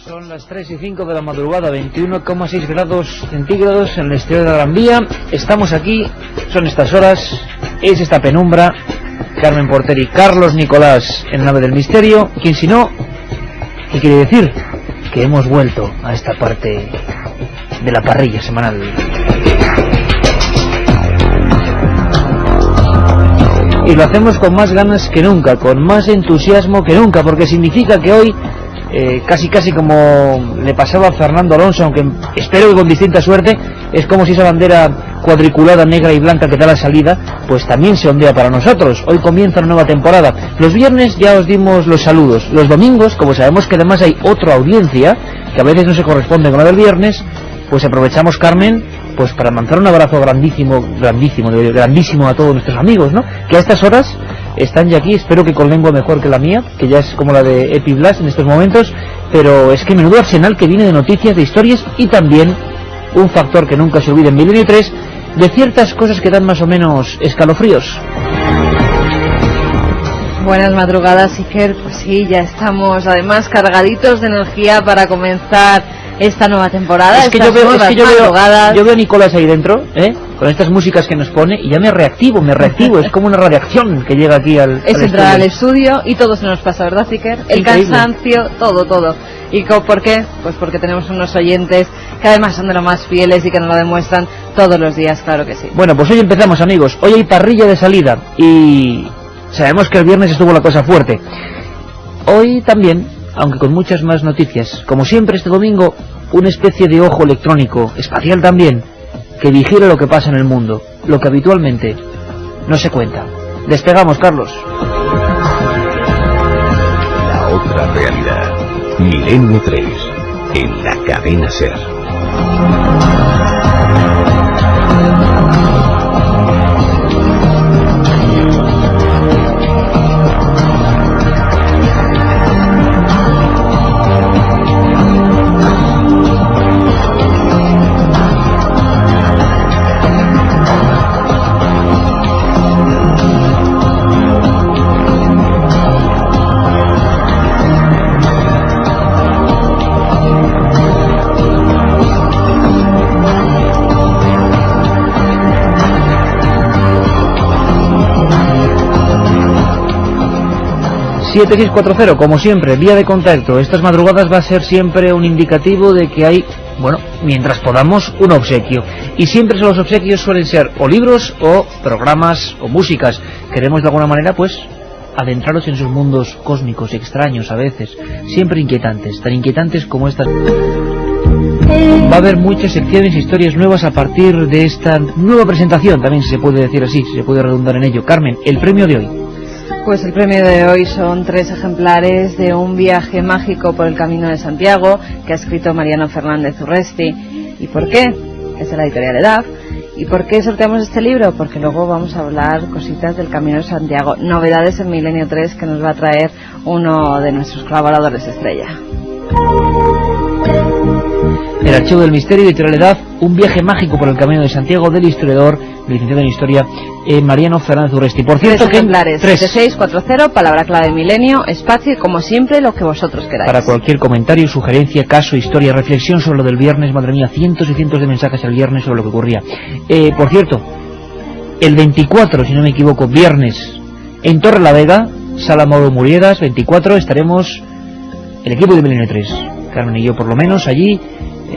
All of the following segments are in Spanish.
Son las 3:05 de la madrugada, 21,6 grados centígrados en el exterior de la Gran Vía. Estamos aquí, son estas horas, es esta penumbra. Carmen Porter y Carlos Nicolás en Nave del Misterio. ¿Quién si no? ¿Qué quiere decir? Que hemos vuelto a esta parte de la parrilla semanal. Y lo hacemos con más ganas que nunca, con más entusiasmo que nunca, porque significa que hoy, casi como le pasaba a Fernando Alonso, aunque espero que con distinta suerte, es como si esa bandera cuadriculada negra y blanca que da la salida, pues también se ondea para nosotros. Hoy comienza una nueva temporada. Los viernes ya os dimos los saludos. Los domingos, como sabemos que además hay otra audiencia, que a veces no se corresponde con la del viernes, pues aprovechamos, Carmen, pues para mandar un abrazo grandísimo a todos nuestros amigos, ¿no? Que a estas horas están ya aquí, espero que con lengua mejor que la mía, que ya es como la de Epi Blas en estos momentos, pero es que menudo arsenal que viene de noticias, de historias y también un factor que nunca se olvida en Milenio 3, de ciertas cosas que dan más o menos escalofríos. Buenas madrugadas, Iker. Pues sí, ya estamos además cargaditos de energía para comenzar esta nueva temporada. Es que yo veo a Nicolás ahí dentro, con estas músicas que nos pone, y ya me reactivo, es como una radiación que llega aquí al entrar al estudio y todo se nos pasa, ¿verdad, Iker? El cansancio, todo. ¿Y por qué? Pues porque tenemos unos oyentes que además son de lo más fieles y que nos lo demuestran todos los días, claro que sí. Bueno, pues hoy empezamos, amigos. Hoy hay parrilla de salida y sabemos que el viernes estuvo la cosa fuerte. Hoy también, aunque con muchas más noticias, como siempre este domingo, una especie de ojo electrónico, espacial también, que vigila lo que pasa en el mundo, lo que habitualmente no se cuenta. Despegamos, Carlos. La otra realidad. Milenio 3, en la cadena SER. ...7640, como siempre, vía de contacto. Estas madrugadas va a ser siempre un indicativo de que hay, bueno, mientras podamos, un obsequio. Y siempre los obsequios suelen ser o libros, o programas, o músicas. Queremos de alguna manera, pues, adentraros en sus mundos cósmicos, extraños a veces, siempre inquietantes, tan inquietantes como estas. Va a haber muchas secciones, historias nuevas a partir de esta nueva presentación, también se puede decir así, se puede redundar en ello. Carmen, el premio de hoy. Pues el premio de hoy son 3 ejemplares de Un viaje mágico por el Camino de Santiago, que ha escrito Mariano Fernández Urresti. ¿Y por qué? Es de la editorial EDAF. ¿Y por qué sorteamos este libro? Porque luego vamos a hablar cositas del Camino de Santiago, novedades en Milenio 3 que nos va a traer uno de nuestros colaboradores estrella. El Archivo del Misterio, editorial EDAF, Un viaje mágico por el Camino de Santiago, del historiador, licenciado en Historia, Mariano Fernández Urresti. Por cierto, 3 ejemplares, 7640, palabra clave Milenio, espacio y como siempre lo que vosotros queráis. Para cualquier comentario, sugerencia, caso, historia, reflexión sobre lo del viernes, madre mía, cientos y cientos de mensajes el viernes sobre lo que ocurría. Por cierto, el 24, si no me equivoco, viernes, en Torrelavega, Sala Mauro Muriedas, 24, estaremos el equipo de Milenio 3, Carmen y yo por lo menos, allí,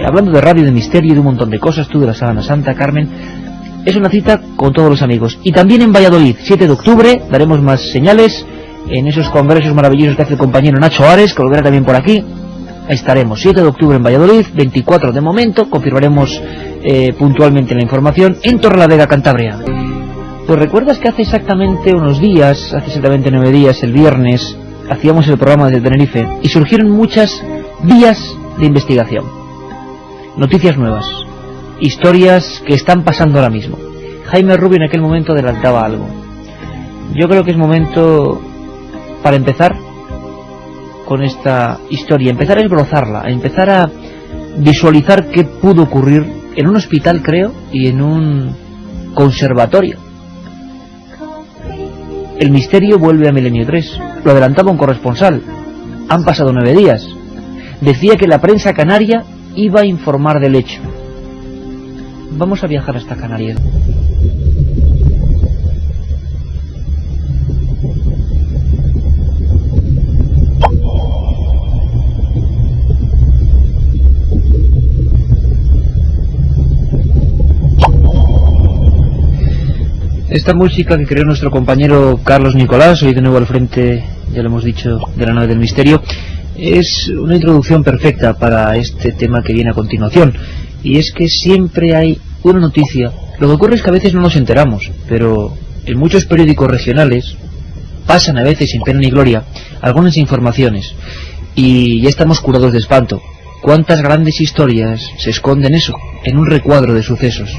hablando de radio, de misterio y de un montón de cosas, tú de la Sábana Santa, Carmen. Es una cita con todos los amigos. Y también en Valladolid, 7 de octubre, daremos más señales en esos congresos maravillosos que hace el compañero Nacho Ares, que volverá también por aquí. Estaremos 7 de octubre en Valladolid, 24 de momento, confirmaremos puntualmente la información, en Torrelavega, Cantabria. Pues recuerdas que hace exactamente unos días, hace exactamente 9 días, el viernes, hacíamos el programa desde Tenerife y surgieron muchas vías de investigación. Noticias nuevas, historias que están pasando ahora mismo. Jaime Rubio en aquel momento adelantaba algo. Yo creo que es momento para empezar con esta historia, empezar a esbozarla, a empezar a visualizar qué pudo ocurrir en un hospital, creo, y en un conservatorio. El misterio vuelve a Milenio 3, lo adelantaba un corresponsal. Han pasado 9 días. decía que la prensa canaria iba a informar del hecho. Vamos a viajar hasta Canarias. Esta música que creó nuestro compañero Carlos Nicolás, hoy de nuevo al frente, ya lo hemos dicho, de la nave del misterio, es una introducción perfecta para este tema que viene a continuación. Y es que siempre hay una noticia. Lo que ocurre es que a veces no nos enteramos, pero en muchos periódicos regionales pasan a veces sin pena ni gloria algunas informaciones y ya estamos curados de espanto. ¿Cuántas grandes historias se esconden eso, en un recuadro de sucesos?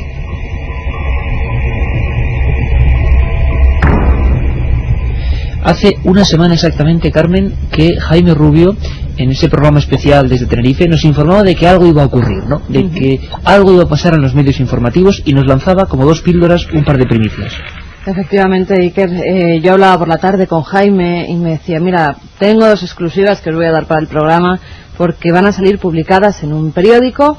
Hace una semana exactamente, Carmen, que Jaime Rubio, en ese programa especial desde Tenerife, nos informaba de que algo iba a ocurrir, ¿no? De que algo iba a pasar en los medios informativos y nos lanzaba como 2 píldoras un par de primicias. Efectivamente, Iker, yo hablaba por la tarde con Jaime y me decía, mira, tengo 2 exclusivas que os voy a dar para el programa porque van a salir publicadas en un periódico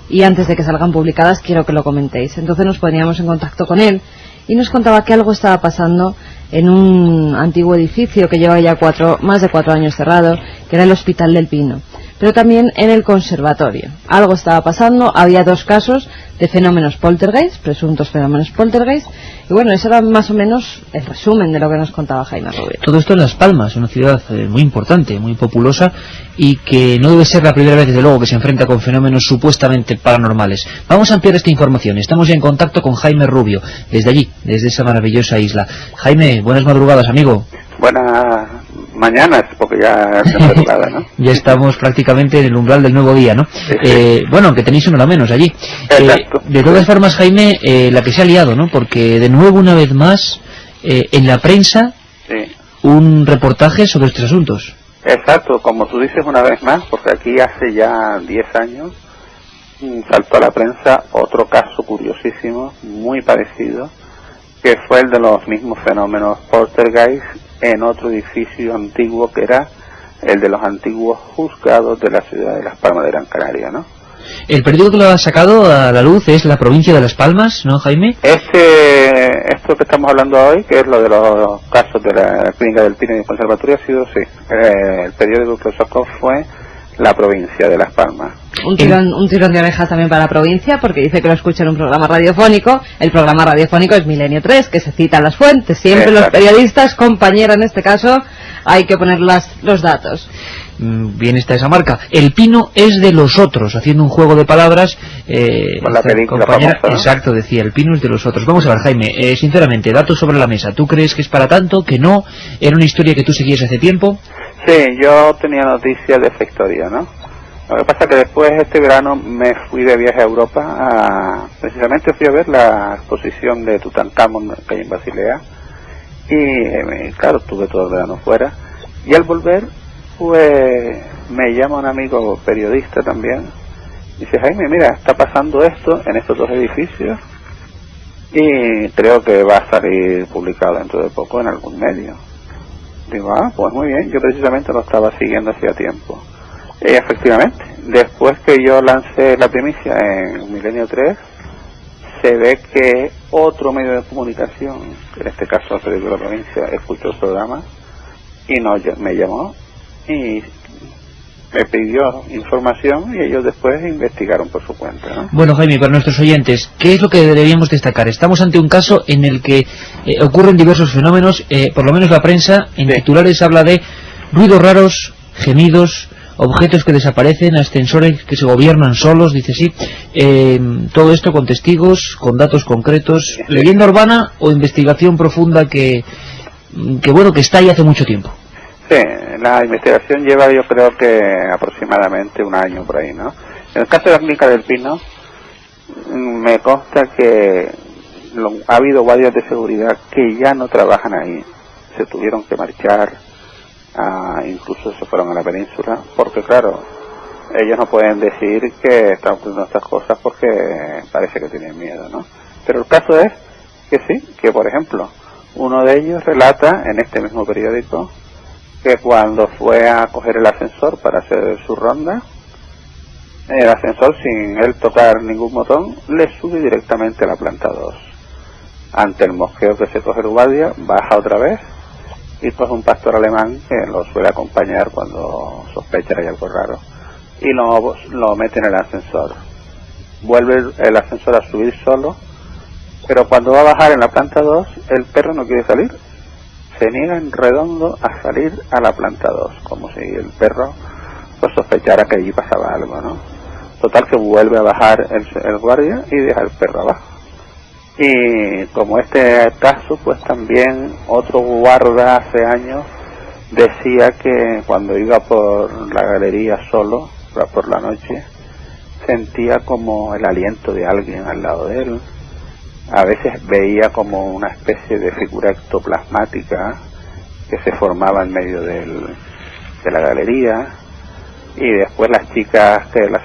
y antes de que salgan publicadas quiero que lo comentéis. Entonces nos poníamos en contacto con él y nos contaba que algo estaba pasando en un antiguo edificio que lleva ya más de 4 años cerrado, que era el Hospital del Pino, pero también en el conservatorio. Algo estaba pasando, había 2 casos de fenómenos poltergeist, presuntos fenómenos poltergeist, y bueno, eso era más o menos el resumen de lo que nos contaba Jaime Rubio. Todo esto en Las Palmas, una ciudad muy importante, muy populosa, y que no debe ser la primera vez, desde luego, que se enfrenta con fenómenos supuestamente paranormales. Vamos a ampliar esta información. Estamos en contacto con Jaime Rubio, desde allí, desde esa maravillosa isla. Jaime, buenas madrugadas, amigo. Buenas mañanas, porque ya es madrugada, ¿no? Ya estamos prácticamente en el umbral del nuevo día, ¿no? Sí. Bueno, que tenéis una hora menos allí. Exacto. De todas formas, Jaime, la que se ha liado, ¿no? Porque de nuevo, una vez más, en la prensa, Sí. un reportaje sobre estos asuntos. Exacto, como tú dices una vez más, porque aquí hace ya 10 años saltó a la prensa otro caso curiosísimo, muy parecido, que fue el de los mismos fenómenos poltergeist en otro edificio antiguo que era el de los antiguos juzgados de la ciudad de Las Palmas de Gran Canaria, ¿no? El periódico que lo ha sacado a la luz es La Provincia de Las Palmas, ¿no, Jaime? Esto que estamos hablando hoy, que es lo de los casos de la Clínica del Pino y el Conservatorio, ha sido, sí, el periódico que lo sacó fue La Provincia de Las Palmas. Un tirón de orejas también para la provincia, porque dice que lo escucha en un programa radiofónico. El programa radiofónico es Milenio 3, que se citan las fuentes. Siempre Exacto. Los periodistas, compañera en este caso, hay que poner los datos. Bien está esa marca. El Pino es de los otros, haciendo un juego de palabras. Con la película famosa, ¿no? Exacto, decía, el Pino es de los otros. Vamos a ver, Jaime, sinceramente, datos sobre la mesa. ¿Tú crees que es para tanto? ¿Que no? ¿Era una historia que tú seguías hace tiempo? Sí, yo tenía noticias de esa historia, ¿no? Lo que pasa es que después este verano me fui de viaje a Europa, precisamente fui a ver la exposición de Tutankamón que hay en Basilea y claro, estuve todo el verano fuera y al volver pues me llama un amigo periodista también y dice, Jaime, mira, está pasando esto en estos 2 edificios y creo que va a salir publicado dentro de poco en algún medio. Digo, pues muy bien, yo precisamente lo estaba siguiendo hacía tiempo. Y efectivamente, después que yo lancé la primicia en Milenio 3, se ve que otro medio de comunicación, en este caso el periódico de la provincia, escuchó el programa y me llamó y me pidió información y ellos después investigaron por su cuenta, ¿no? Bueno, Jaime, para nuestros oyentes, ¿qué es lo que deberíamos destacar? Estamos ante un caso en el que ocurren diversos fenómenos, por lo menos la prensa en titulares habla de ruidos raros, gemidos, objetos que desaparecen, ascensores que se gobiernan solos, dice sí, todo esto con testigos, con datos concretos, leyenda urbana o investigación profunda que bueno, que está ahí hace mucho tiempo. Sí, la investigación lleva yo creo que aproximadamente 1 año por ahí, ¿no? En el caso de la Clínica del Pino, me consta que ha habido guardias de seguridad que ya no trabajan ahí, se tuvieron que marchar, incluso se fueron a la península, porque claro, ellos no pueden decir que están ocurriendo estas cosas porque parece que tienen miedo, ¿no? Pero el caso es que sí, que por ejemplo, uno de ellos relata en este mismo periódico que cuando fue a coger el ascensor para hacer su ronda, el ascensor, sin él tocar ningún botón, le sube directamente a la planta 2. Ante el mosqueo que se coge el guardia, baja otra vez y coge un pastor alemán que lo suele acompañar cuando sospecha que hay algo raro, y lo mete en el ascensor. Vuelve el ascensor a subir solo, pero cuando va a bajar en la planta 2, el perro no quiere salir. Se niega en redondo a salir a la planta 2, como si el perro pues sospechara que allí pasaba algo, ¿no? Total, que vuelve a bajar el guardia y deja el perro abajo. Y como este caso, pues también otro guarda hace años decía que cuando iba por la galería solo, por la noche, sentía como el aliento de alguien al lado de él. A veces veía como una especie de figura ectoplasmática que se formaba en medio de la galería. Y después las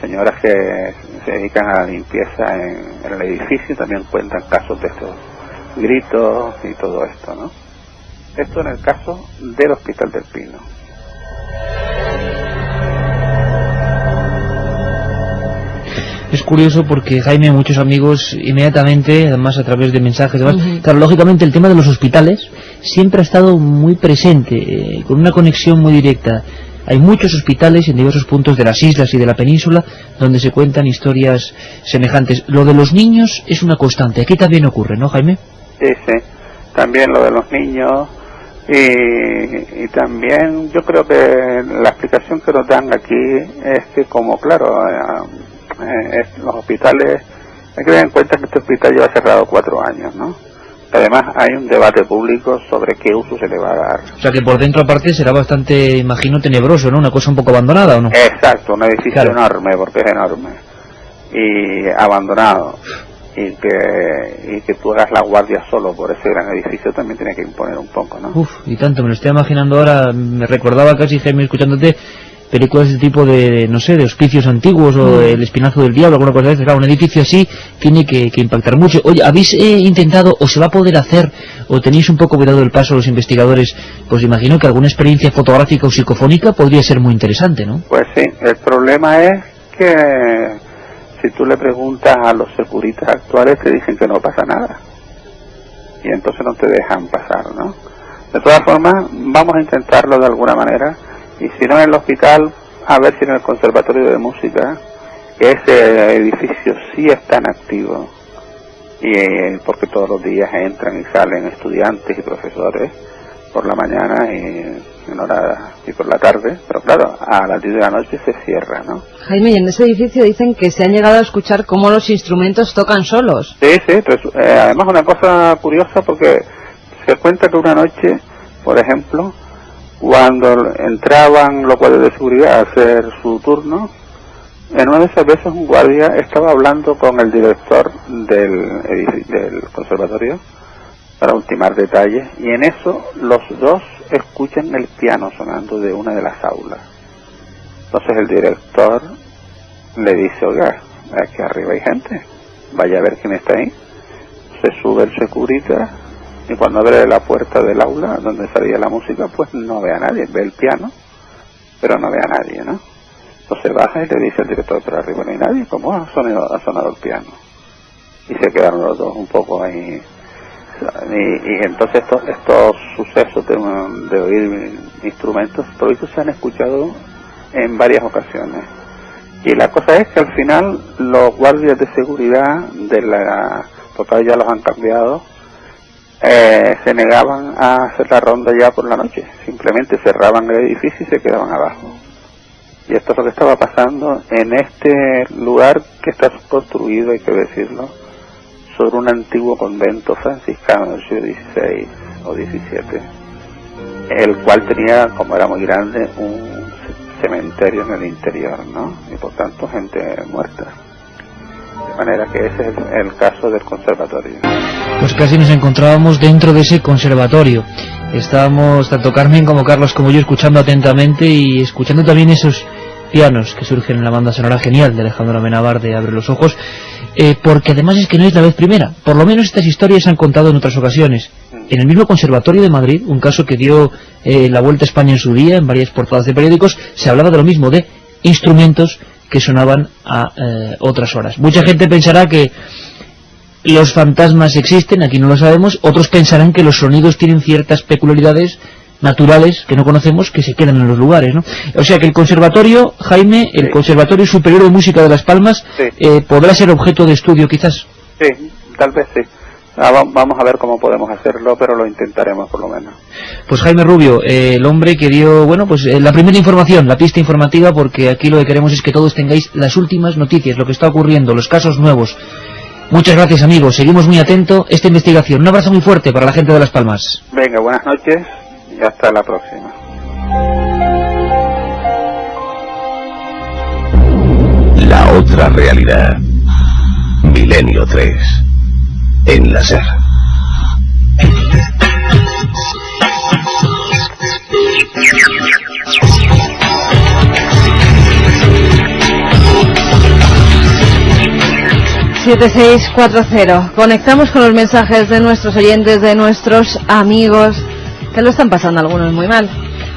señoras que se dedican a la limpieza en el edificio también cuentan casos de estos gritos y todo esto, ¿no? Esto en el caso del Hospital del Pino. Es curioso porque, Jaime, muchos amigos inmediatamente, además a través de mensajes, claro, lógicamente el tema de los hospitales siempre ha estado muy presente, con una conexión muy directa. Hay muchos hospitales en diversos puntos de las islas y de la península donde se cuentan historias semejantes. Lo de los niños es una constante. Aquí también ocurre, ¿no, Jaime? Sí, también lo de los niños. Y también yo creo que la explicación que nos dan aquí es que, como claro, los hospitales, hay que tener en cuenta que este hospital lleva cerrado 4 años, ¿no? Además hay un debate público sobre qué uso se le va a dar. O sea que por dentro aparte será bastante, imagino, tenebroso, ¿no? Una cosa un poco abandonada, ¿o no? Exacto, un edificio enorme, porque es enorme. Y abandonado. Y que tú hagas la guardia solo por ese gran edificio también tiene que imponer un poco, ¿no? Uf, y tanto, me lo estoy imaginando ahora, me recordaba casi, Jaime, escuchándote, películas de tipo de, no sé, de hospicios antiguos o El Espinazo del Diablo, alguna cosa de eso. Claro, un edificio así tiene que impactar mucho. Oye, ¿habéis intentado, o se va a poder hacer, o tenéis un poco cuidado el paso los investigadores? Pues imagino que alguna experiencia fotográfica o psicofónica podría ser muy interesante, ¿no? Pues sí, el problema es que si tú le preguntas a los securitas actuales te dicen que no pasa nada. Y entonces no te dejan pasar, ¿no? De todas formas, vamos a intentarlo de alguna manera. Y si no en el hospital, a ver si en el Conservatorio de Música, que ese edificio sí está en activo, y porque todos los días entran y salen estudiantes y profesores por la mañana y por la tarde, pero claro, a las 10 de la noche se cierra, ¿no? Jaime, y en ese edificio dicen que se han llegado a escuchar cómo los instrumentos tocan solos. Sí, pues, además una cosa curiosa, porque se cuenta que una noche, por ejemplo, cuando entraban los guardias de seguridad a hacer su turno, en una de esas veces un guardia estaba hablando con el director del conservatorio para ultimar detalles, y en eso los dos escuchan el piano sonando de una de las aulas. Entonces el director le dice: oiga, aquí arriba hay gente, vaya a ver quién está ahí. Se sube el securita, y cuando abre la puerta del aula donde salía la música, pues no ve a nadie, ve el piano, pero no ve a nadie, ¿no? Entonces baja y le dice al director: pero arriba no hay nadie, ¿cómo ha sonado el piano? Y se quedaron los dos un poco ahí. Y entonces estos sucesos de oír instrumentos, por eso se han escuchado en varias ocasiones. Y la cosa es que al final los guardias de seguridad porque ya los han cambiado, se negaban a hacer la ronda ya por la noche, simplemente cerraban el edificio y se quedaban abajo. Y esto es lo que estaba pasando en este lugar que está construido, hay que decirlo, sobre un antiguo convento franciscano del siglo XVI o XVII, el cual tenía, como era muy grande, un cementerio en el interior, ¿no? Y por tanto gente muerta. De manera que ese es el caso del conservatorio. Pues casi nos encontrábamos dentro de ese conservatorio. Estábamos, tanto Carmen como Carlos como yo, escuchando atentamente y escuchando también esos pianos que surgen en la banda sonora genial de Alejandro Amenábar de Abre los Ojos, porque además es que no es la vez primera. Por lo menos estas historias se han contado en otras ocasiones. En el mismo Conservatorio de Madrid, un caso que dio la vuelta a España en su día, en varias portadas de periódicos, se hablaba de lo mismo, de instrumentos que sonaban a otras horas. Mucha gente pensará que los fantasmas existen, aquí no lo sabemos, otros pensarán que los sonidos tienen ciertas peculiaridades naturales que no conocemos, que se quedan en los lugares, ¿no? O sea que el conservatorio, Jaime, el Conservatorio Superior de Música de Las Palmas, podrá ser objeto de estudio quizás. Sí, tal vez sí. Vamos a ver cómo podemos hacerlo, pero lo intentaremos por lo menos. Pues Jaime Rubio, el hombre que dio, bueno, pues la primera información, la pista informativa, porque aquí lo que queremos es que todos tengáis las últimas noticias, lo que está ocurriendo, los casos nuevos. Muchas gracias, amigos, seguimos muy atentos esta investigación. Un abrazo muy fuerte para la gente de Las Palmas. Venga, buenas noches y hasta la próxima. La otra realidad. Milenio 3. En la SER. ...7640... Conectamos con los mensajes de nuestros oyentes, de nuestros amigos, que lo están pasando algunos muy mal.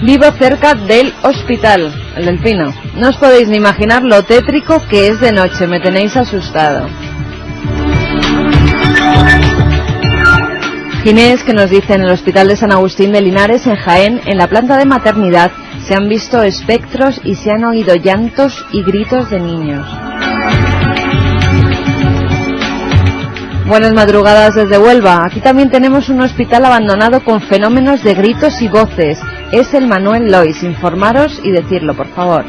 Vivo cerca del hospital, el del Pino. No os podéis ni imaginar lo tétrico que es de noche, me tenéis asustado. Ginés, que nos dice: en el hospital de San Agustín de Linares, en Jaén, en la planta de maternidad, se han visto espectros y se han oído llantos y gritos de niños. Buenas madrugadas desde Huelva. Aquí también tenemos un hospital abandonado con fenómenos de gritos y voces. Es el Manuel Lois. Informaros y decirlo, por favor.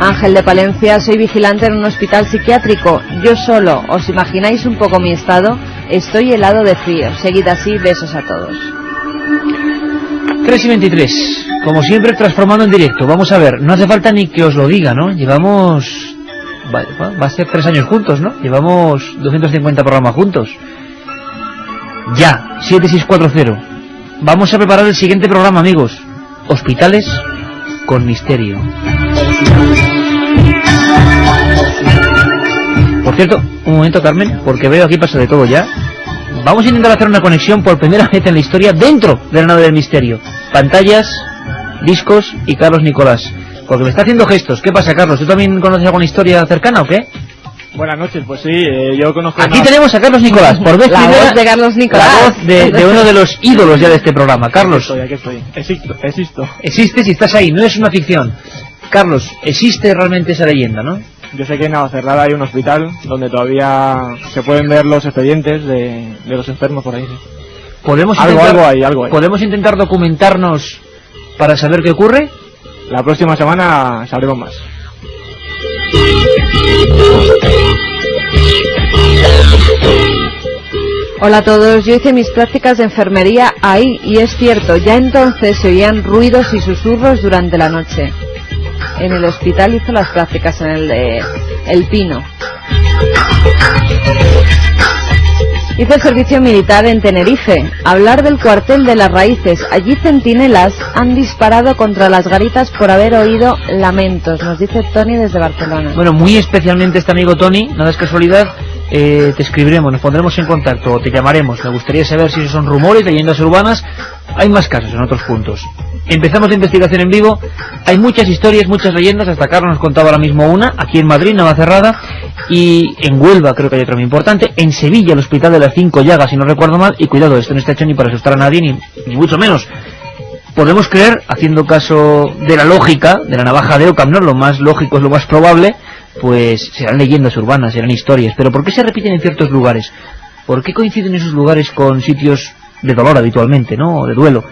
Ángel de Palencia: soy vigilante en un hospital psiquiátrico. Yo solo. ¿Os imagináis un poco mi estado? Estoy helado de frío. Seguid así. Besos a todos. 3:23. Como siempre, transformando en directo. Vamos a ver, no hace falta ni que os lo diga, ¿no? Llevamos... va a ser 3 años juntos, ¿no? Llevamos 250 programas juntos. Ya, 7640. Vamos a preparar el siguiente programa, amigos. Hospitales con misterio. Por cierto, un momento, Carmen, porque veo aquí pasa de todo ya. Vamos a intentar hacer una conexión por primera vez en la historia dentro de la nave del misterio. Pantallas, discos y Carlos Nicolás. Porque me está haciendo gestos. ¿Qué pasa, Carlos? ¿Tú también conoces alguna historia cercana o qué? Buenas noches, pues sí, yo conozco... Aquí tenemos a Carlos Nicolás, por vez la primera, voz de Carlos Nicolás. La voz de uno de los ídolos ya de este programa. Carlos. Aquí estoy. Existo. Existes y estás ahí, no es una ficción. Carlos, existe realmente esa leyenda, ¿no? Yo sé que en Navacerrada hay un hospital donde todavía se pueden ver los expedientes de los enfermos por ahí. Sí. ¿Podemos algo hay. ¿Podemos intentar documentarnos para saber qué ocurre? La próxima semana sabremos más. Hola a todos, yo hice mis prácticas de enfermería ahí y es cierto, ya entonces se oían ruidos y susurros durante la noche. En el hospital hizo las prácticas, en el de El Pino. Hice el servicio militar en Tenerife. Hablar del cuartel de Las Raíces. Allí centinelas han disparado contra las garitas por haber oído lamentos, nos dice Tony desde Barcelona. Bueno, muy especialmente este amigo Tony, nada es casualidad, te escribiremos, nos pondremos en contacto, o te llamaremos. Me gustaría saber si esos son rumores, leyendas urbanas. Hay más casos en otros puntos. Empezamos la investigación en vivo. Hay muchas historias, muchas leyendas. Hasta Carlos nos contaba ahora mismo una, aquí en Madrid, Navacerrada, y en Huelva creo que hay otra muy importante. En Sevilla, el Hospital de las 5 Llagas, si no recuerdo mal. Y cuidado, esto no está hecho ni para asustar a nadie, ni mucho menos. Podemos creer, haciendo caso de la lógica, de la navaja de Occam, ¿no? Lo más lógico es lo más probable, pues serán leyendas urbanas, serán historias. Pero ¿por qué se repiten en ciertos lugares? ¿Por qué coinciden esos lugares con sitios de dolor habitualmente, ¿no? De duelo.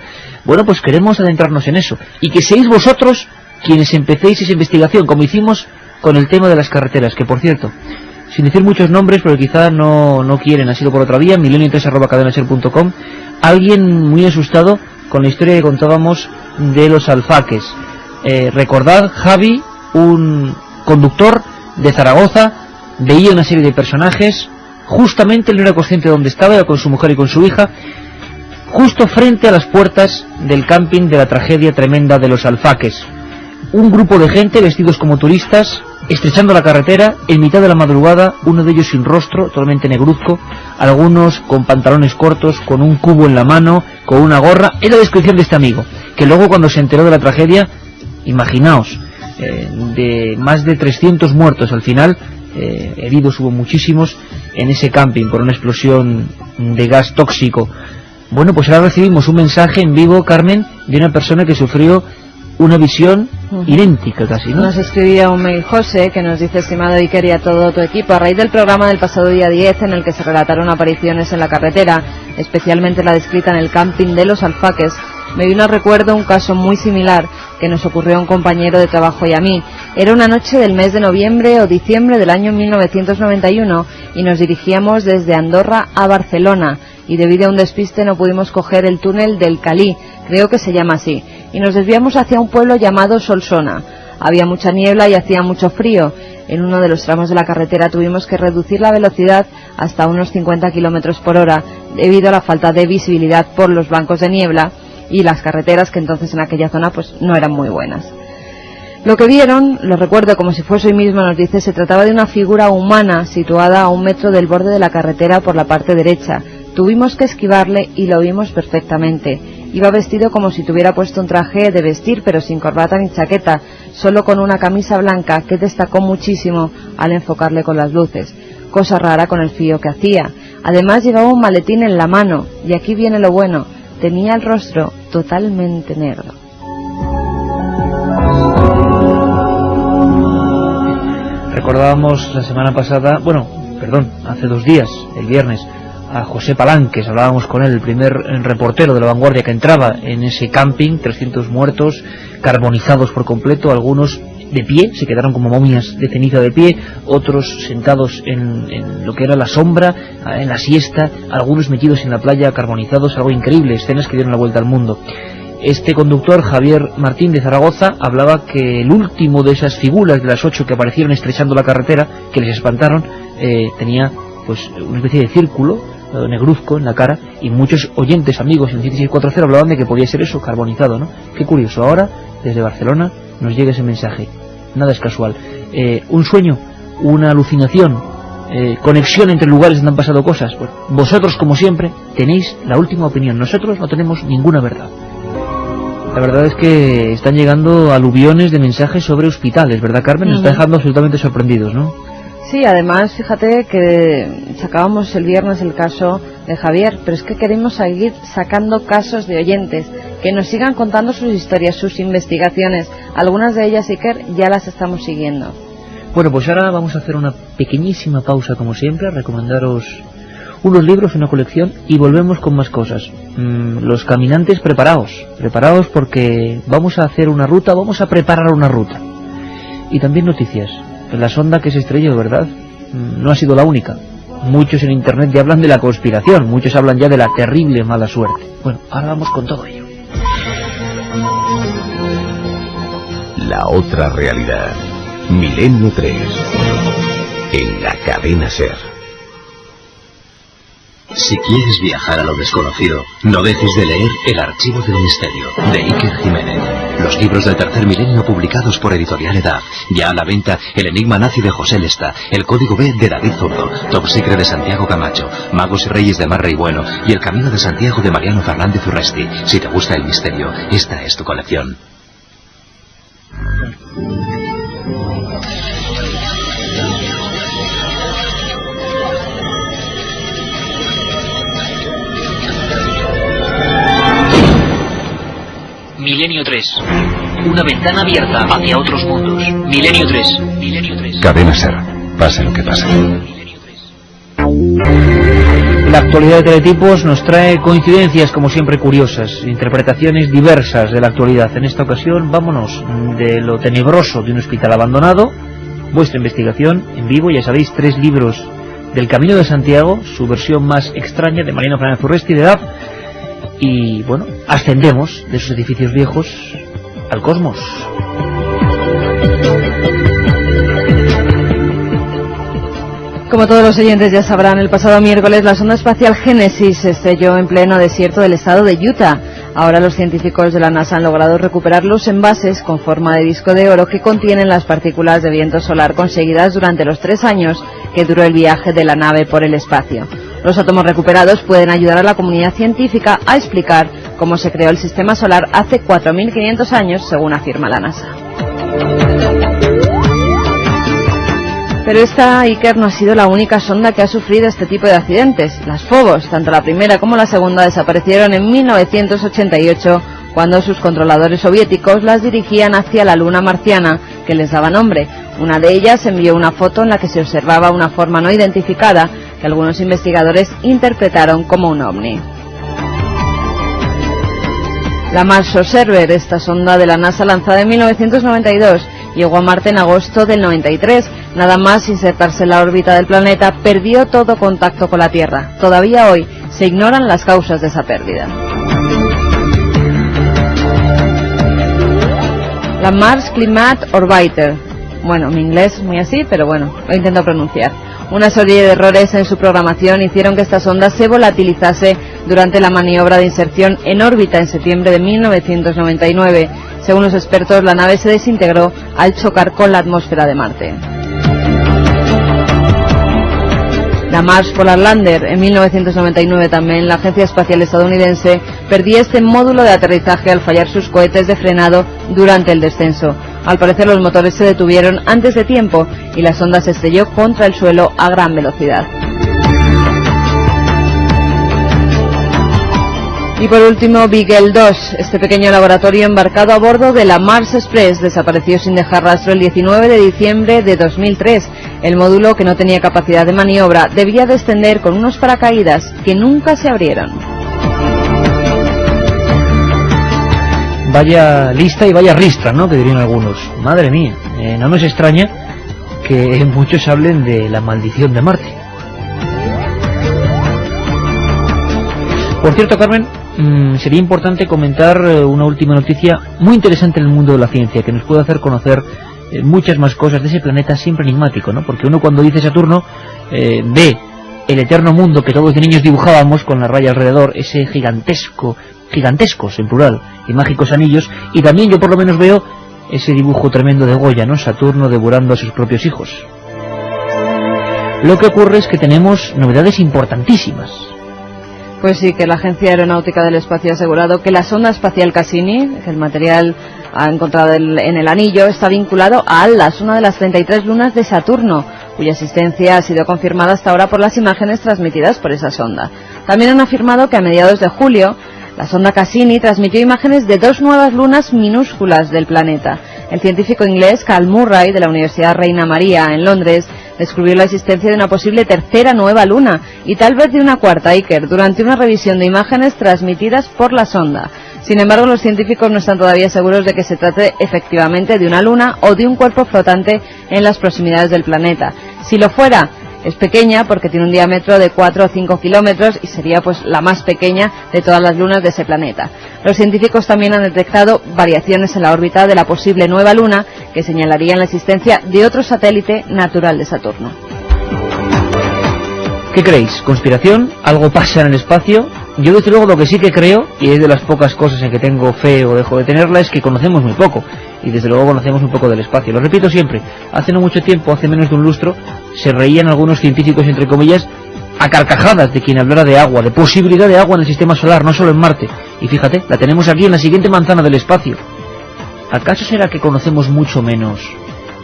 Bueno, pues queremos adentrarnos en eso. Y que seáis vosotros quienes empecéis esa investigación, como hicimos con el tema de las carreteras, que por cierto, sin decir muchos nombres, pero quizá no quieren, ha sido por otra vía, milenio3@cadenaser.com, alguien muy asustado con la historia que contábamos de los alfaques. Recordad, Javi, un conductor de Zaragoza, veía una serie de personajes, justamente él no era consciente de dónde estaba, era con su mujer y con su hija, justo frente a las puertas del camping de la tragedia tremenda de los alfaques. Un grupo de gente vestidos como turistas estrechando la carretera, en mitad de la madrugada, uno de ellos sin rostro, totalmente negruzco, algunos con pantalones cortos, con un cubo en la mano, con una gorra. Es la descripción de este amigo, que luego cuando se enteró de la tragedia, imaginaos, de más de 300 muertos al final, heridos hubo muchísimos en ese camping por una explosión de gas tóxico. Bueno, pues ahora recibimos un mensaje en vivo, Carmen, de una persona que sufrió una visión idéntica casi, ¿no? Nos escribía un mail José que nos dice: estimado Iker y a todo tu equipo, a raíz del programa del pasado día 10 en el que se relataron apariciones en la carretera, especialmente la descrita en el camping de Los Alfaques, me vino a recuerdo un caso muy similar que nos ocurrió a un compañero de trabajo y a mí. Era una noche del mes de noviembre o diciembre del año 1991 y nos dirigíamos desde Andorra a Barcelona y debido a un despiste no pudimos coger el túnel del Calí, creo que se llama así, y nos desviamos hacia un pueblo llamado Solsona. Había mucha niebla y hacía mucho frío. En uno de los tramos de la carretera tuvimos que reducir la velocidad hasta unos 50 km por hora debido a la falta de visibilidad por los bancos de niebla y las carreteras que entonces en aquella zona pues no eran muy buenas. Lo que vieron, lo recuerdo como si fuese hoy mismo, nos dice, se trataba de una figura humana situada a 1 metro del borde de la carretera por la parte derecha. Tuvimos que esquivarle y lo vimos perfectamente. Iba vestido como si tuviera puesto un traje de vestir, pero sin corbata ni chaqueta, solo con una camisa blanca que destacó muchísimo al enfocarle con las luces. Cosa rara con el frío que hacía. Además llevaba un maletín en la mano, y aquí viene lo bueno, tenía el rostro totalmente negro. Recordábamos la semana pasada, hace 2 días, el viernes, a José Palanques, hablábamos con él, el primer reportero de La Vanguardia que entraba en ese camping, 300 muertos, carbonizados por completo, algunos de pie, se quedaron como momias de ceniza de pie, otros sentados en lo que era la sombra, en la siesta, algunos metidos en la playa, carbonizados, algo increíble, escenas que dieron la vuelta al mundo. Este conductor, Javier Martín de Zaragoza, hablaba que el último de esas figuras de las 8 que aparecieron estrechando la carretera, que les espantaron, tenía pues una especie de círculo negruzco en la cara, y muchos oyentes, amigos en 106.40 hablaban de que podía ser eso, carbonizado, ¿no? Qué curioso, ahora desde Barcelona nos llega ese mensaje, nada es casual. Un sueño, una alucinación, conexión entre lugares donde han pasado cosas. Pues vosotros, como siempre, tenéis la última opinión, nosotros no tenemos ninguna verdad. La verdad es que están llegando aluviones de mensajes sobre hospitales, ¿verdad, Carmen? Nos está dejando absolutamente sorprendidos, ¿no? Sí, además, fíjate que sacábamos el viernes el caso de Javier, pero es que queremos seguir sacando casos de oyentes, que nos sigan contando sus historias, sus investigaciones. Algunas de ellas, Iker, ya las estamos siguiendo. Bueno, pues ahora vamos a hacer una pequeñísima pausa, como siempre, a recomendaros unos libros, una colección, y volvemos con más cosas. Los caminantes, preparaos porque vamos a hacer una ruta, vamos a preparar una ruta. Y también noticias. La sonda que se estrelló, ¿verdad? No ha sido la única. Muchos en internet ya hablan de la conspiración, muchos hablan ya de la terrible mala suerte. Bueno, ahora vamos con todo ello. La otra realidad. Milenio 3. En la cadena SER. Si quieres viajar a lo desconocido, no dejes de leer El Archivo del Misterio, de Iker Jiménez. Los libros del tercer milenio publicados por Editorial Edad. Ya a la venta El Enigma Nazi de José Lesta, El Código B de David Zurdo, Top Secret de Santiago Camacho, Magos y Reyes de Marra y Bueno y El Camino de Santiago de Mariano Fernández Urresti. Si te gusta el misterio, esta es tu colección. Milenio 3. Una ventana abierta hacia otros mundos. Milenio 3. Milenio 3. Cadena SER. Pase lo que pase. La actualidad de Teletipos nos trae coincidencias, como siempre, curiosas, interpretaciones diversas de la actualidad. En esta ocasión, vámonos de lo tenebroso de un hospital abandonado. Vuestra investigación en vivo, ya sabéis, 3 libros del Camino de Santiago, su versión más extraña, de Mariano Fernández Urresti, de edad. Y bueno, ascendemos de esos edificios viejos al cosmos. Como todos los oyentes ya sabrán, el pasado miércoles la sonda espacial Génesis se estrelló en pleno desierto del estado de Utah. Ahora los científicos de la NASA han logrado recuperar los envases con forma de disco de oro que contienen las partículas de viento solar conseguidas durante los 3 años que duró el viaje de la nave por el espacio. Los átomos recuperados pueden ayudar a la comunidad científica a explicar cómo se creó el sistema solar hace 4.500 años, según afirma la NASA. Pero esta Iker no ha sido la única sonda que ha sufrido este tipo de accidentes. Las Phobos, tanto la primera como la segunda, desaparecieron en 1988 cuando sus controladores soviéticos las dirigían hacia la luna marciana, que les daba nombre. Una de ellas envió una foto en la que se observaba una forma no identificada que algunos investigadores interpretaron como un ovni. La Mars Observer, esta sonda de la NASA lanzada en 1992, llegó a Marte en agosto del 93. Nada más insertarse en la órbita del planeta, perdió todo contacto con la Tierra. Todavía hoy se ignoran las causas de esa pérdida. La Mars Climate Orbiter. Bueno, mi inglés es muy así, pero bueno, lo intento pronunciar. Una serie de errores en su programación hicieron que esta sonda se volatilizase durante la maniobra de inserción en órbita en septiembre de 1999. Según los expertos, la nave se desintegró al chocar con la atmósfera de Marte. La Mars Polar Lander, en 1999 también, la Agencia Espacial Estadounidense perdía este módulo de aterrizaje al fallar sus cohetes de frenado durante el descenso. Al parecer los motores se detuvieron antes de tiempo y la sonda se estrelló contra el suelo a gran velocidad. Y por último, Beagle 2, este pequeño laboratorio embarcado a bordo de la Mars Express, desapareció sin dejar rastro el 19 de diciembre de 2003. El módulo, que no tenía capacidad de maniobra, debía descender con unos paracaídas que nunca se abrieron. Vaya lista y vaya ristra, ¿no?, que dirían algunos. Madre mía, no nos extraña que muchos hablen de la maldición de Marte. Por cierto, Carmen, sería importante comentar una última noticia muy interesante en el mundo de la ciencia, que nos puede hacer conocer muchas más cosas de ese planeta siempre enigmático, ¿no? Porque uno, cuando dice Saturno, ve el eterno mundo que todos de niños dibujábamos con la raya alrededor, ese gigantescos en plural, y mágicos anillos, y también yo por lo menos veo ese dibujo tremendo de Goya, ¿no? Saturno devorando a sus propios hijos. Lo que ocurre es que tenemos novedades importantísimas. Pues sí, que la Agencia Aeronáutica del Espacio ha asegurado que la sonda espacial Cassini, que el material ha encontrado en el anillo, está vinculado a Atlas, una de las 33 lunas de Saturno, cuya existencia ha sido confirmada hasta ahora por las imágenes transmitidas por esa sonda. También han afirmado que a mediados de julio, la sonda Cassini transmitió imágenes de 2 nuevas lunas minúsculas del planeta. El científico inglés Cal Murray, de la Universidad Reina María, en Londres, descubrió la existencia de una posible tercera nueva luna, y tal vez de una cuarta, Iker, durante una revisión de imágenes transmitidas por la sonda. Sin embargo, los científicos no están todavía seguros de que se trate efectivamente de una luna o de un cuerpo flotante en las proximidades del planeta. Si lo fuera, es pequeña porque tiene un diámetro de 4 o 5 kilómetros y sería pues la más pequeña de todas las lunas de ese planeta. Los científicos también han detectado variaciones en la órbita de la posible nueva luna que señalarían la existencia de otro satélite natural de Saturno. ¿Qué creéis? ¿Conspiración? ¿Algo pasa en el espacio? Yo desde luego lo que sí que creo, y es de las pocas cosas en que tengo fe o dejo de tenerla, es que conocemos muy poco, y desde luego conocemos un poco del espacio. Lo repito siempre, hace no mucho tiempo, hace menos de un lustro, se reían algunos científicos, entre comillas, a carcajadas de quien hablara de agua, de posibilidad de agua en el sistema solar, no solo en Marte. Y fíjate, la tenemos aquí en la siguiente manzana del espacio. ¿Acaso será que conocemos mucho menos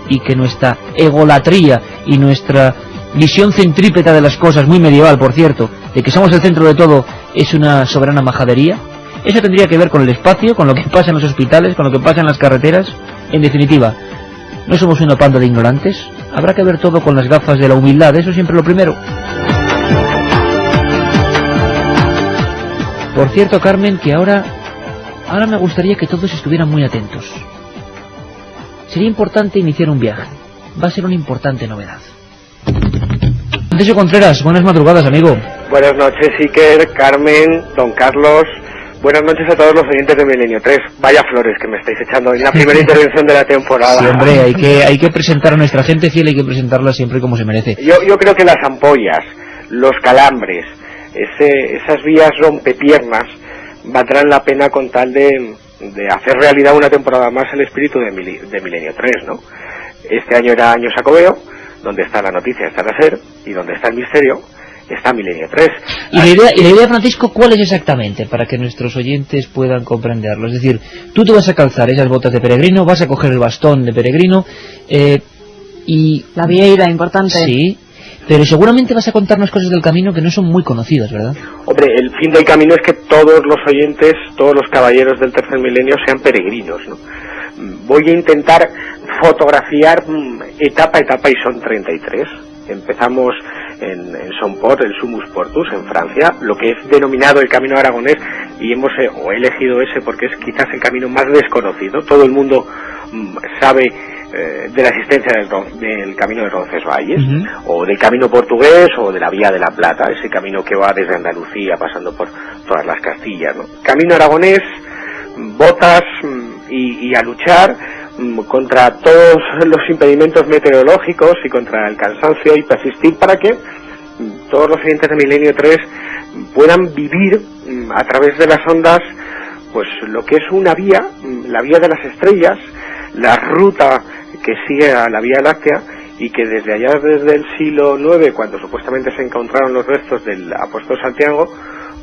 y que nuestra egolatría y nuestra visión centrípeta de las cosas, muy medieval por cierto, de que somos el centro de todo, es una soberana majadería? Eso tendría que ver con el espacio, con lo que pasa en los hospitales, con lo que pasa en las carreteras. En definitiva, ¿no somos una panda de ignorantes? Habrá que ver todo con las gafas de la humildad, eso siempre lo primero. Por cierto, Carmen, que ahora me gustaría que todos estuvieran muy atentos. Sería importante iniciar un viaje. Va a ser una importante novedad. Antonio Contreras, buenas madrugadas, amigo. Buenas noches, Iker, Carmen, don Carlos. Buenas noches a todos los oyentes de Milenio 3. Vaya flores que me estáis echando en la primera intervención de la temporada. Sí, hombre, hay que presentar a nuestra gente fiel, hay que presentarla siempre como se merece. Yo creo que las ampollas, los calambres, esas vías rompepiernas, valdrán la pena con tal de hacer realidad una temporada más el espíritu de Milenio 3, ¿no? Este año era año Xacobeo, donde está la noticia está la SER, y donde está el misterio está Milenio 3. Y la idea, Francisco, ¿cuál es exactamente? Para que nuestros oyentes puedan comprenderlo. Es decir, tú te vas a calzar esas botas de peregrino, vas a coger el bastón de peregrino, y... La vieira, importante. Sí, pero seguramente vas a contarnos cosas del camino que no son muy conocidas, ¿verdad? Hombre, el fin del camino es que todos los oyentes, todos los caballeros del tercer milenio sean peregrinos, ¿no? Voy a intentar fotografiar etapa a etapa, y son 33. Empezamos en Somport, el Sumus Portus, en Francia, lo que es denominado el Camino Aragonés, y he elegido ese porque es quizás el camino más desconocido. Todo el mundo sabe de la existencia del Camino de Roncesvalles, o del Camino Portugués, o de la Vía de la Plata, ese camino que va desde Andalucía pasando por todas las Castillas, ¿no? Camino Aragonés, botas y a luchar contra todos los impedimentos meteorológicos y contra el cansancio, y persistir para que todos los oyentes de Milenio 3 puedan vivir a través de las ondas pues lo que es una vía, la vía de las estrellas, la ruta que sigue a la Vía Láctea, y que desde allá, desde el siglo IX, cuando supuestamente se encontraron los restos del apóstol Santiago,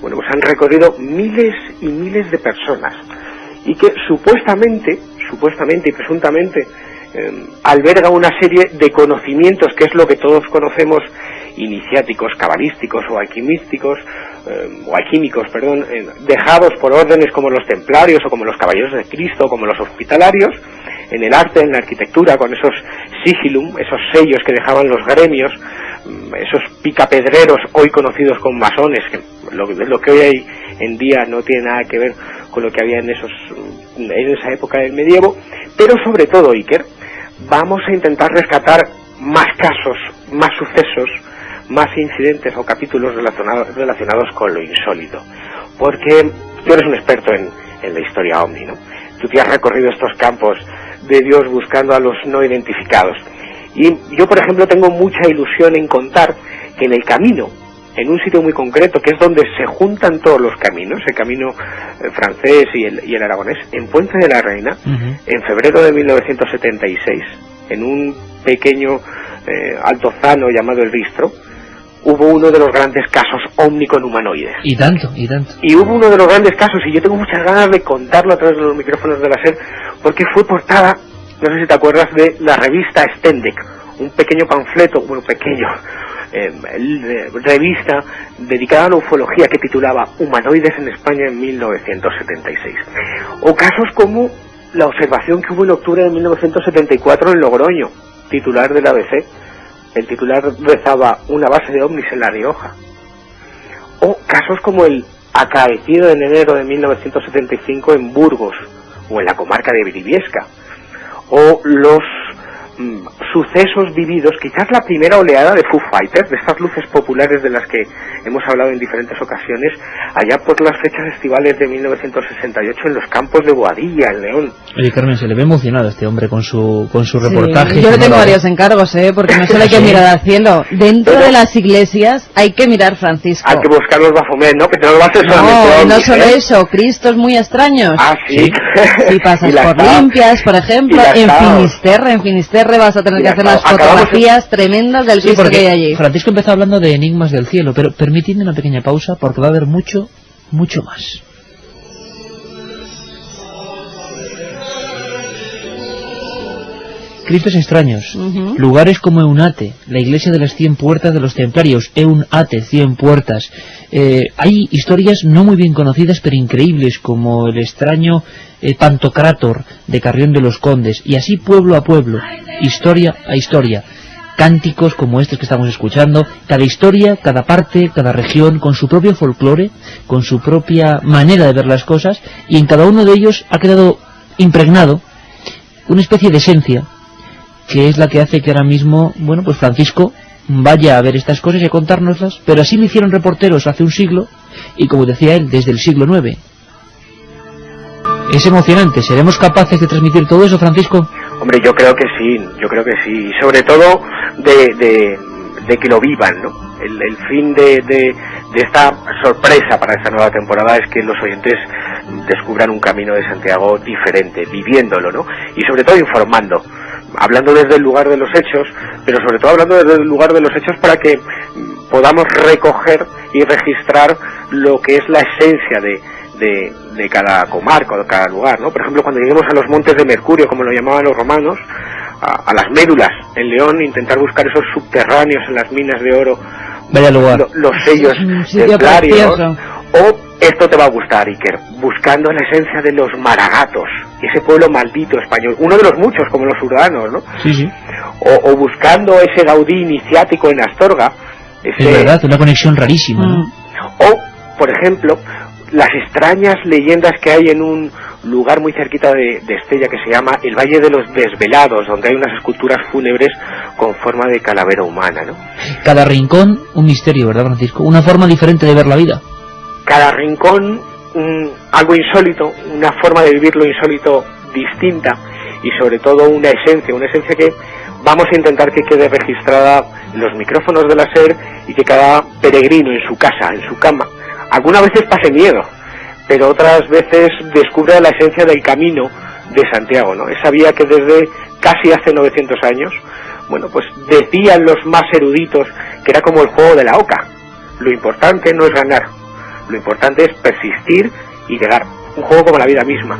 bueno, pues han recorrido miles y miles de personas, y que supuestamente y presuntamente alberga una serie de conocimientos, que es lo que todos conocemos, iniciáticos, cabalísticos o alquimísticos, dejados por órdenes como los templarios o como los caballeros de Cristo o como los hospitalarios, en el arte, en la arquitectura, con esos sigillum, esos sellos que dejaban los gremios, esos picapedreros hoy conocidos como masones, que lo que hoy hay en día no tiene nada que ver con lo que había en esa época del medievo. Pero sobre todo, Iker, vamos a intentar rescatar más casos, más sucesos, más incidentes o capítulos relacionados con lo insólito, porque tú eres un experto en la historia OVNI, ¿no? Tú te has recorrido estos campos de Dios buscando a los no identificados, y yo, por ejemplo, tengo mucha ilusión en contar que en el camino, en un sitio muy concreto, que es donde se juntan todos los caminos, el camino francés y el aragonés, en Puente de la Reina, en febrero de 1976, en un pequeño altozano llamado El Ristro, hubo uno de los grandes casos OVNI con humanoides. Y tanto. Y hubo uno de los grandes casos, y yo tengo muchas ganas de contarlo a través de los micrófonos de la SER, porque fue portada, no sé si te acuerdas, de la revista Stendek, un pequeño panfleto, revista dedicada a la ufología, que titulaba Humanoides en España en 1976. O casos como la observación que hubo en octubre de 1974 en Logroño, titular del ABC. El titular rezaba: una base de ovnis en La Rioja. O casos como el acaecido en enero de 1975 en Burgos, o en la comarca de Briviesca. O los sucesos vividos, quizás la primera oleada de Foo Fighters, de estas luces populares de las que hemos hablado en diferentes ocasiones, allá por las fechas estivales de 1968 en los campos de Boadilla, en León. Oye, Carmen, se le ve emocionado a este hombre con su reportaje. Yo le tengo varios encargos, porque no solo hay que mirar al cielo. Dentro de las iglesias hay que mirar, Francisco. Hay que buscar los Baphomet, ¿no? Que te lo vas a hacer solamente. No solo eso, Cristos muy extraños. Ah, sí. Si pasas por Limpias, por ejemplo, en Finisterre vas a tener que hacer las fotografías tremendas del Cristo que hay allí. Francisco empezó hablando de enigmas del cielo, pero permitidme una pequeña pausa porque va a haber mucho más. Cristos extraños, lugares como Eunate, la iglesia de las 100 puertas de los templarios, Eunate, 100 puertas. Hay historias no muy bien conocidas pero increíbles, como el extraño Pantocrátor de Carrión de los Condes, y así pueblo a pueblo, historia a historia. Cánticos como estos que estamos escuchando, cada historia, cada parte, cada región, con su propio folclore, con su propia manera de ver las cosas, y en cada uno de ellos ha quedado impregnado una especie de esencia, que es la que hace que ahora mismo, bueno, pues Francisco vaya a ver estas cosas y a contárnoslas, pero así lo hicieron reporteros hace un siglo, y como decía él, desde el siglo IX. Es emocionante. ¿Seremos capaces de transmitir todo eso, Francisco? Hombre, yo creo que sí, y sobre todo de que lo vivan, ¿no? El fin de esta sorpresa para esta nueva temporada es que los oyentes descubran un Camino de Santiago diferente, viviéndolo, ¿no? Y sobre todo informando, hablando desde el lugar de los hechos, pero sobre todo hablando desde el lugar de los hechos para que podamos recoger y registrar lo que es la esencia de cada comarca, de cada lugar, ¿no? Por ejemplo, cuando lleguemos a los Montes de Mercurio, como lo llamaban los romanos, a las médulas en León, intentar buscar esos subterráneos en las minas de oro, vaya lugar, los sellos templarios, o esto te va a gustar, Iker, buscando la esencia de los maragatos, ese pueblo maldito español, uno de los muchos como los urbanos, ¿no? Sí, sí. O buscando ese Gaudí iniciático en Astorga, es verdad, una conexión rarísima, ¿no? O, por ejemplo, las extrañas leyendas que hay en un lugar muy cerquita de Estella que se llama el Valle de los Desvelados, donde hay unas esculturas fúnebres con forma de calavera humana, ¿no? Cada rincón un misterio, ¿verdad, Francisco? Una forma diferente de ver la vida. Cada rincón algo insólito, una forma de vivir lo insólito distinta, y sobre todo una esencia que vamos a intentar que quede registrada en los micrófonos de la SER, y que cada peregrino en su casa, en su cama, algunas veces pase miedo, pero otras veces descubra la esencia del Camino de Santiago, ¿no? Esa vía que desde casi hace 900 años, bueno, pues decían los más eruditos que era como el juego de la oca. Lo importante no es ganar, lo importante es persistir y llegar. Un juego como la vida misma.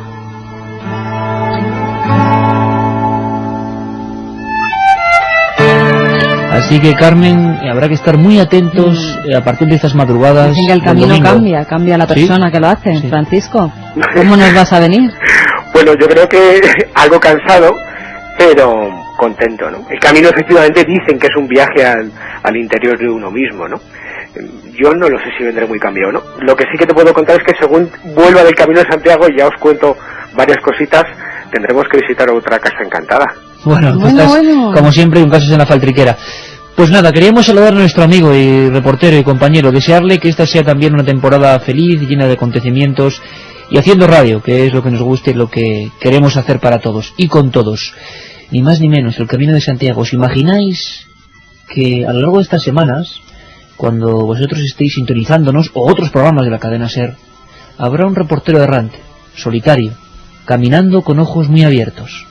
Así que, Carmen, habrá que estar muy atentos a partir de estas madrugadas. Dicen que el camino cambia la persona que lo hace. Sí. Francisco, ¿cómo nos vas a venir? Bueno, yo creo que algo cansado, pero contento, ¿no? El camino efectivamente dicen que es un viaje al interior de uno mismo, ¿no? Yo no lo sé si vendré muy cambiado, ¿no? Lo que sí que te puedo contar es que según vuelva del Camino de Santiago, y ya os cuento varias cositas, tendremos que visitar otra casa encantada. Bueno, como siempre, un caso en la faltriquera. Pues nada, queríamos saludar a nuestro amigo y reportero y compañero, desearle que esta sea también una temporada feliz, llena de acontecimientos, y haciendo radio, que es lo que nos gusta y lo que queremos hacer para todos, y con todos. Ni más ni menos, el Camino de Santiago. ¿Os imagináis que a lo largo de estas semanas, cuando vosotros estéis sintonizándonos, o otros programas de la cadena SER, habrá un reportero errante, solitario, caminando con ojos muy abiertos?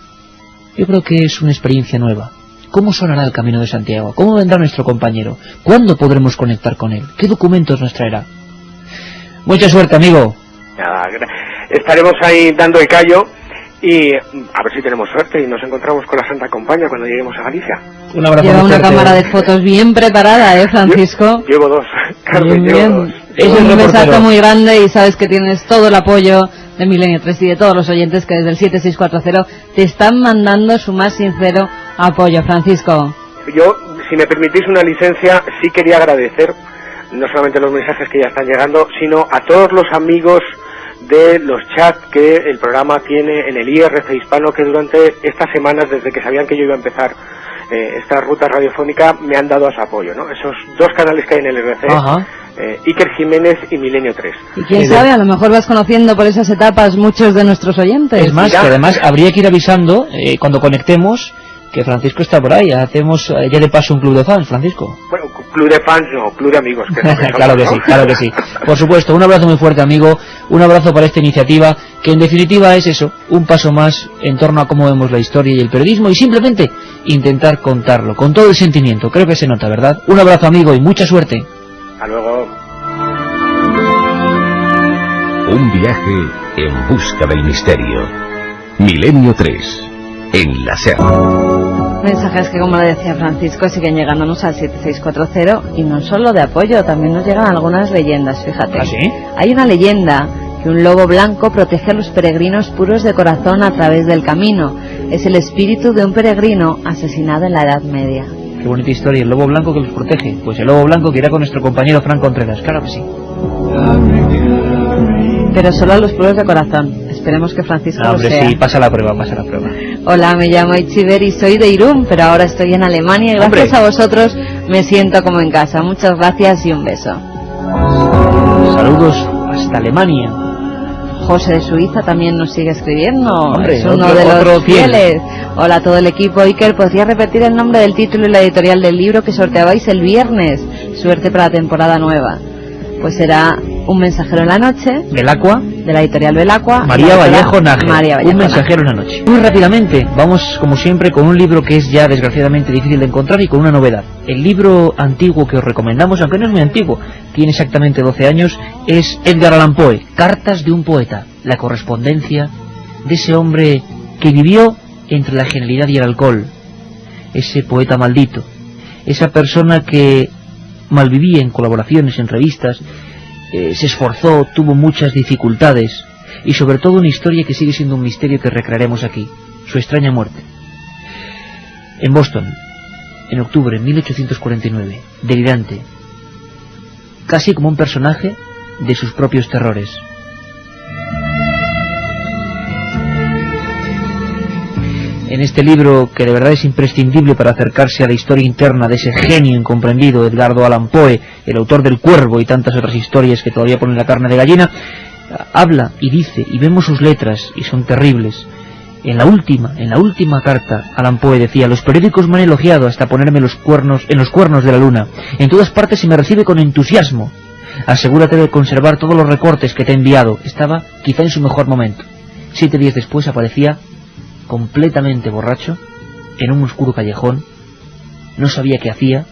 Yo creo que es una experiencia nueva. ¿Cómo sonará el Camino de Santiago? ¿Cómo vendrá nuestro compañero? ¿Cuándo podremos conectar con él? ¿Qué documentos nos traerá? Mucha suerte, amigo. Nada, estaremos ahí dando el callo, y a ver si tenemos suerte y nos encontramos con la Santa Compañía cuando lleguemos a Galicia. Un abrazo. Lleva una cámara de fotos bien preparada, Francisco. Llevo dos, Carmen, llevo dos. Es un besazo muy grande, y sabes que tienes todo el apoyo de Milenio 3 y de todos los oyentes que desde el 7640 te están mandando su más sincero apoyo, Francisco. Yo, si me permitís una licencia, sí quería agradecer no solamente los mensajes que ya están llegando, sino a todos los amigos de los chats que el programa tiene en el IRC hispano, que durante estas semanas, desde que sabían que yo iba a empezar esta ruta radiofónica, me han dado a su apoyo, ¿no? Esos dos canales que hay en el IRC, Iker Jiménez y Milenio 3. Y quién sabe, a lo mejor vas conociendo por esas etapas muchos de nuestros oyentes. Es más, que además habría que ir avisando cuando conectemos que Francisco está por ahí. Hacemos ya de paso un club de fans, Francisco. Bueno, club de fans no, club de amigos. Que no claro que sí, claro que sí. Por supuesto, un abrazo muy fuerte, amigo. Un abrazo para esta iniciativa, que en definitiva es eso, un paso más en torno a cómo vemos la historia y el periodismo, y simplemente intentar contarlo con todo el sentimiento. Creo que se nota, ¿verdad? Un abrazo, amigo, y mucha suerte. Hasta luego. Un viaje en busca del misterio. Milenio 3, en la SER. Mensajes que, como le decía Francisco, siguen llegándonos al 7640, y no solo de apoyo, también nos llegan algunas leyendas, fíjate. ¿Ah, sí? Hay una leyenda que un lobo blanco protege a los peregrinos puros de corazón a través del camino. Es el espíritu de un peregrino asesinado en la Edad Media. Qué bonita historia, el lobo blanco que los protege. Pues el lobo blanco que irá con nuestro compañero Fran Contreras, claro que sí. Pero solo a los puros de corazón. Esperemos que Francisco lo sea. Sí, pasa la prueba, pasa la prueba. Hola, me llamo Itziber y soy de Irún, pero ahora estoy en Alemania, y gracias a vosotros me siento como en casa. Muchas gracias y un beso. Saludos hasta Alemania. José de Suiza también nos sigue escribiendo. Hombre, es uno de los fieles. Hola a todo el equipo. Iker, ¿podría repetir el nombre del título y la editorial del libro que sorteabais el viernes? Suerte para la temporada nueva. Pues será Un mensajero en la noche, Belacqua, de la editorial Belacqua. María Vallejo Nájera, María Vallejo Un mensajero en la noche. Muy rápidamente, vamos como siempre con un libro que es ya desgraciadamente difícil de encontrar y con una novedad. El libro antiguo que os recomendamos, aunque no es muy antiguo, tiene exactamente 12 años, es Edgar Allan Poe, Cartas de un poeta, la correspondencia de ese hombre que vivió entre la genialidad y el alcohol, ese poeta maldito, esa persona que malvivía en colaboraciones, en revistas, se esforzó, tuvo muchas dificultades y sobre todo una historia que sigue siendo un misterio que recrearemos aquí, su extraña muerte. En Boston, en octubre de 1849, delirante, casi como un personaje de sus propios terrores. En este libro, que de verdad es imprescindible para acercarse a la historia interna de ese genio incomprendido, Edgardo Allan Poe, el autor del Cuervo y tantas otras historias que todavía ponen la carne de gallina, habla y dice, y vemos sus letras, y son terribles. En la última carta, Allan Poe decía: los periódicos me han elogiado hasta ponerme en los cuernos de la luna. En todas partes se me recibe con entusiasmo. Asegúrate de conservar todos los recortes que te he enviado. Estaba quizá en su mejor momento. 7 días después aparecía completamente borracho, en un oscuro callejón, no sabía qué hacía,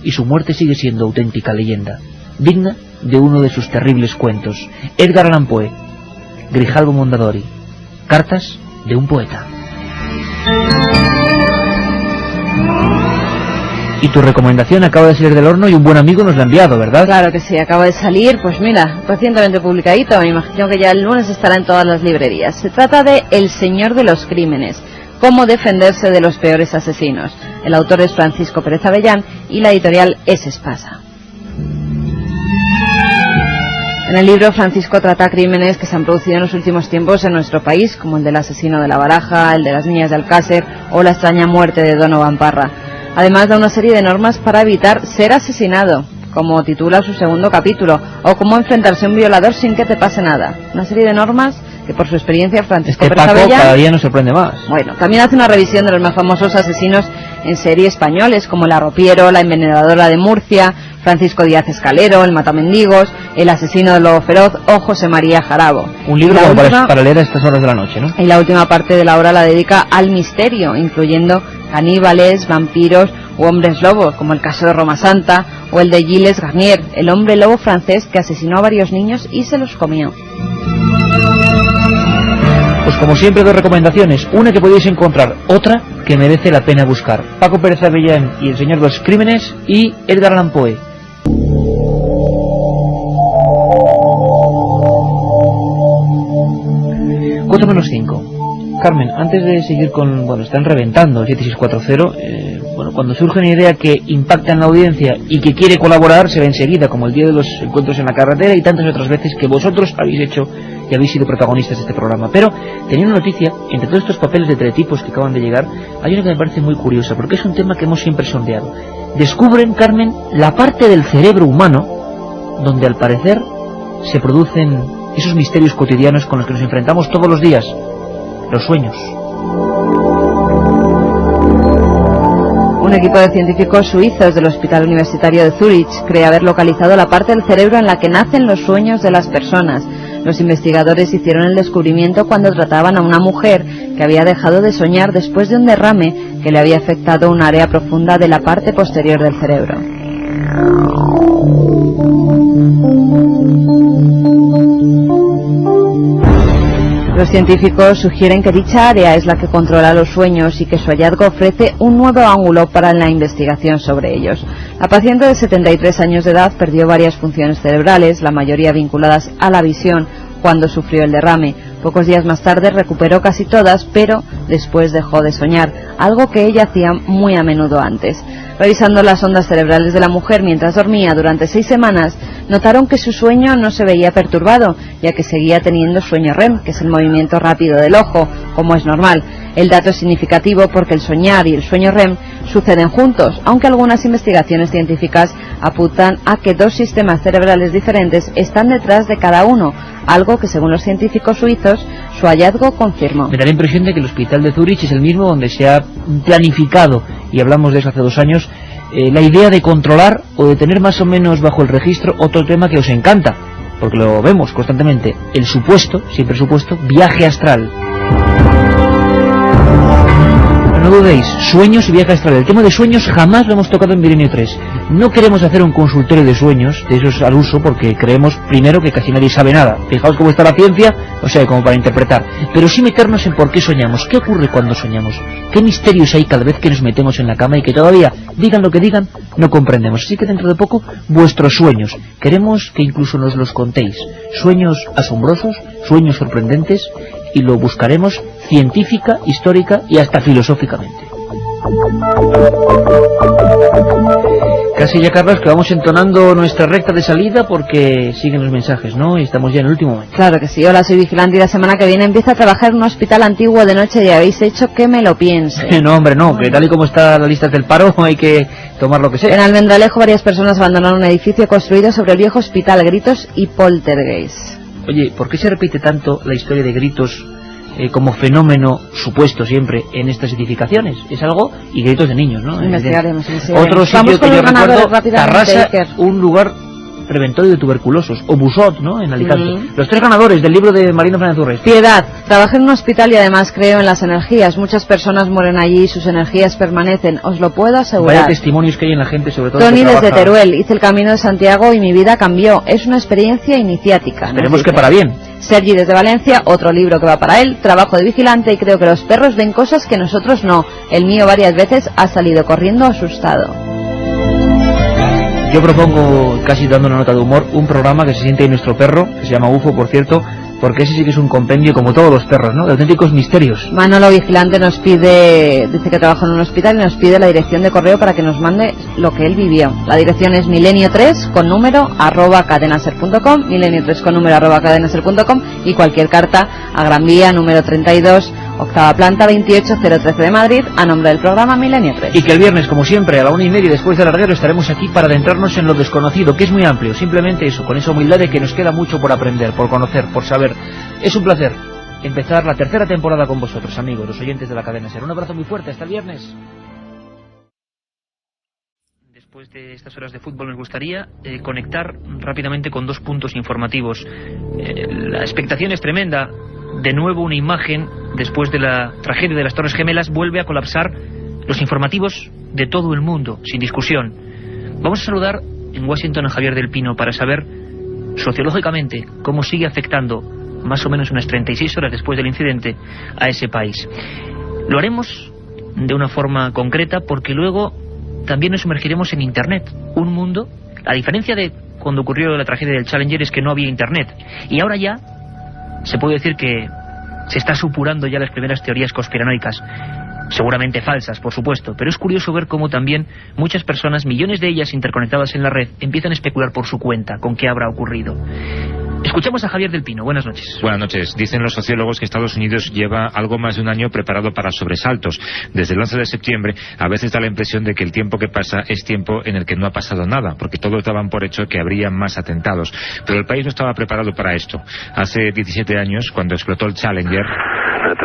y su muerte sigue siendo auténtica leyenda, digna de uno de sus terribles cuentos. Edgar Allan Poe, Grijalbo Mondadori, Cartas de un poeta. Y tu recomendación acaba de salir del horno y un buen amigo nos la ha enviado, ¿verdad? Claro que sí, acaba de salir, pues mira, recientemente publicadito, me imagino que ya el lunes estará en todas las librerías. Se trata de El Señor de los Crímenes, cómo defenderse de los peores asesinos. El autor es Francisco Pérez Avellán y la editorial es Espasa. En el libro, Francisco trata crímenes que se han producido en los últimos tiempos en nuestro país, como el del asesino de La Baraja, el de las niñas de Alcácer o la extraña muerte de Donovan Parra. Además da una serie de normas para evitar ser asesinado, como titula su segundo capítulo, o cómo enfrentarse a un violador sin que te pase nada. Una serie de normas que por su experiencia Francisco Pérez Avellán, cada día nos sorprende más. Bueno, también hace una revisión de los más famosos asesinos en serie españoles, como el arropiero, la envenenadora de Murcia, Francisco Díaz Escalero, el matamendigos, el asesino del lobo feroz o José María Jarabo. Un libro para leer a estas horas de la noche, ¿no? Y la última parte de la obra la dedica al misterio, incluyendo caníbales, vampiros u hombres lobos, como el caso de Roma Santa o el de Gilles Garnier, el hombre lobo francés que asesinó a varios niños y se los comió. Pues como siempre, 2 recomendaciones, una que podéis encontrar, otra que merece la pena buscar. Paco Pérez Avellán y El Señor de los Crímenes y Edgar Allan Poe. Cuatro menos 5. Carmen, antes de seguir con... Bueno, están reventando el 7640. Bueno, cuando surge una idea que impacta en la audiencia y que quiere colaborar, se ve enseguida, como el día de los encuentros en la carretera y tantas otras veces que vosotros habéis hecho y habéis sido protagonistas de este programa. Pero tenía una noticia, entre todos estos papeles de teletipos que acaban de llegar, hay una que me parece muy curiosa, porque es un tema que hemos siempre sondeado. Descubren, Carmen, la parte del cerebro humano donde al parecer se producen esos misterios cotidianos con los que nos enfrentamos todos los días, los sueños. Un equipo de científicos suizos del Hospital Universitario de Zúrich cree haber localizado la parte del cerebro en la que nacen los sueños de las personas. Los investigadores hicieron el descubrimiento cuando trataban a una mujer que había dejado de soñar después de un derrame que le había afectado un área profunda de la parte posterior del cerebro. Los científicos sugieren que dicha área es la que controla los sueños y que su hallazgo ofrece un nuevo ángulo para la investigación sobre ellos. La paciente de 73 años de edad perdió varias funciones cerebrales, la mayoría vinculadas a la visión, cuando sufrió el derrame. Pocos días más tarde recuperó casi todas, pero después dejó de soñar, algo que ella hacía muy a menudo antes. Revisando las ondas cerebrales de la mujer mientras dormía durante 6 semanas, notaron que su sueño no se veía perturbado, ya que seguía teniendo sueño REM, que es el movimiento rápido del ojo, como es normal. El dato es significativo porque el soñar y el sueño REM suceden juntos, aunque algunas investigaciones científicas apuntan a que 2 sistemas cerebrales diferentes están detrás de cada uno, algo que según los científicos suizos su hallazgo confirmó. Me da la impresión de que el hospital de Zúrich es el mismo donde se ha planificado, y hablamos de eso hace 2 años, la idea de controlar o de tener más o menos bajo el registro otro tema que os encanta, porque lo vemos constantemente, el supuesto, siempre supuesto, viaje astral. No dudéis, sueños y viaje astral. El tema de sueños jamás lo hemos tocado en Milenio 3. No queremos hacer un consultorio de sueños, de esos al uso, porque creemos, primero, que casi nadie sabe nada. Fijaos cómo está la ciencia, o sea, como para interpretar. Pero sí meternos en por qué soñamos, qué ocurre cuando soñamos, qué misterios hay cada vez que nos metemos en la cama y que todavía, digan lo que digan, no comprendemos. Así que dentro de poco, vuestros sueños. Queremos que incluso nos los contéis. Sueños asombrosos, sueños sorprendentes, y lo buscaremos científica, histórica y hasta filosóficamente. Casi ya, Carlos, que vamos entonando nuestra recta de salida porque siguen los mensajes, ¿no? Y estamos ya en el último momento. Claro que sí. Hola, soy vigilante y la semana que viene empiezo a trabajar en un hospital antiguo de noche y habéis hecho que me lo piense. No, hombre, no, que tal y como está la lista del paro hay que tomar lo que sea. En Almendralejo varias personas abandonaron un edificio construido sobre el viejo hospital, gritos y poltergeist. Oye, ¿por qué se repite tanto la historia de gritos como fenómeno supuesto siempre en estas edificaciones? Es algo, y gritos de niños, ¿no? Investigaremos. Otro sitio que yo recuerdo, Tarrasa, un lugar preventorio de tuberculosos, o Busot, ¿no?, en Alicante. Los 3 ganadores del libro de Mariano Fernández Urresti. Piedad, trabajé en un hospital y además creo en las energías. Muchas personas mueren allí y sus energías permanecen, os lo puedo asegurar. Vaya testimonios que hay en la gente, sobre todo. Tony desde Teruel, hice el Camino de Santiago y mi vida cambió. Es una experiencia iniciática. Esperemos que para bien. Sergi desde Valencia, otro libro que va para él, trabajo de vigilante y creo que los perros ven cosas que nosotros no. El mío varias veces ha salido corriendo asustado. Yo propongo, casi dando una nota de humor, un programa que se siente en nuestro perro, que se llama UFO, por cierto, porque ese sí que es un compendio, como todos los perros, ¿no?, de auténticos misterios. Manolo Vigilante nos pide, dice que trabaja en un hospital y nos pide la dirección de correo para que nos mande lo que él vivió. La dirección es milenio3 con número @cadenaser.com, milenio3 con número @cadenaser.com, y cualquier carta a Gran Vía, número 32, octava planta, 28013 de Madrid, a nombre del programa Milenio 3. Y que el viernes, como siempre, a la 1:30 después del larguero, estaremos aquí para adentrarnos en lo desconocido, que es muy amplio. Simplemente eso, con esa humildad de que nos queda mucho por aprender, por conocer, por saber. Es un placer empezar la 3ª temporada con vosotros, amigos, los oyentes de la cadena SER. Un abrazo muy fuerte, hasta el viernes. Después de estas horas de fútbol nos gustaría conectar rápidamente con 2 puntos informativos. La expectación es tremenda. De nuevo una imagen, después de la tragedia de las Torres Gemelas, vuelve a colapsar los informativos de todo el mundo, sin discusión. Vamos a saludar en Washington a Javier del Pino para saber sociológicamente cómo sigue afectando, más o menos unas 36 horas después del incidente, a ese país. Lo haremos de una forma concreta porque luego también nos sumergiremos en Internet, un mundo, a diferencia de cuando ocurrió la tragedia del Challenger, es que no había Internet, y ahora ya se puede decir que se está supurando ya las primeras teorías conspiranoicas, seguramente falsas, por supuesto, pero es curioso ver cómo también muchas personas, millones de ellas interconectadas en la red, empiezan a especular por su cuenta con qué habrá ocurrido. Escuchamos a Javier del Pino. Buenas noches. Buenas noches. Dicen los sociólogos que Estados Unidos lleva algo más de un año preparado para sobresaltos. Desde el 11 de septiembre a veces da la impresión de que el tiempo que pasa es tiempo en el que no ha pasado nada, porque todos daban por hecho que habría más atentados. Pero el país no estaba preparado para esto. Hace 17 años, cuando explotó el Challenger, la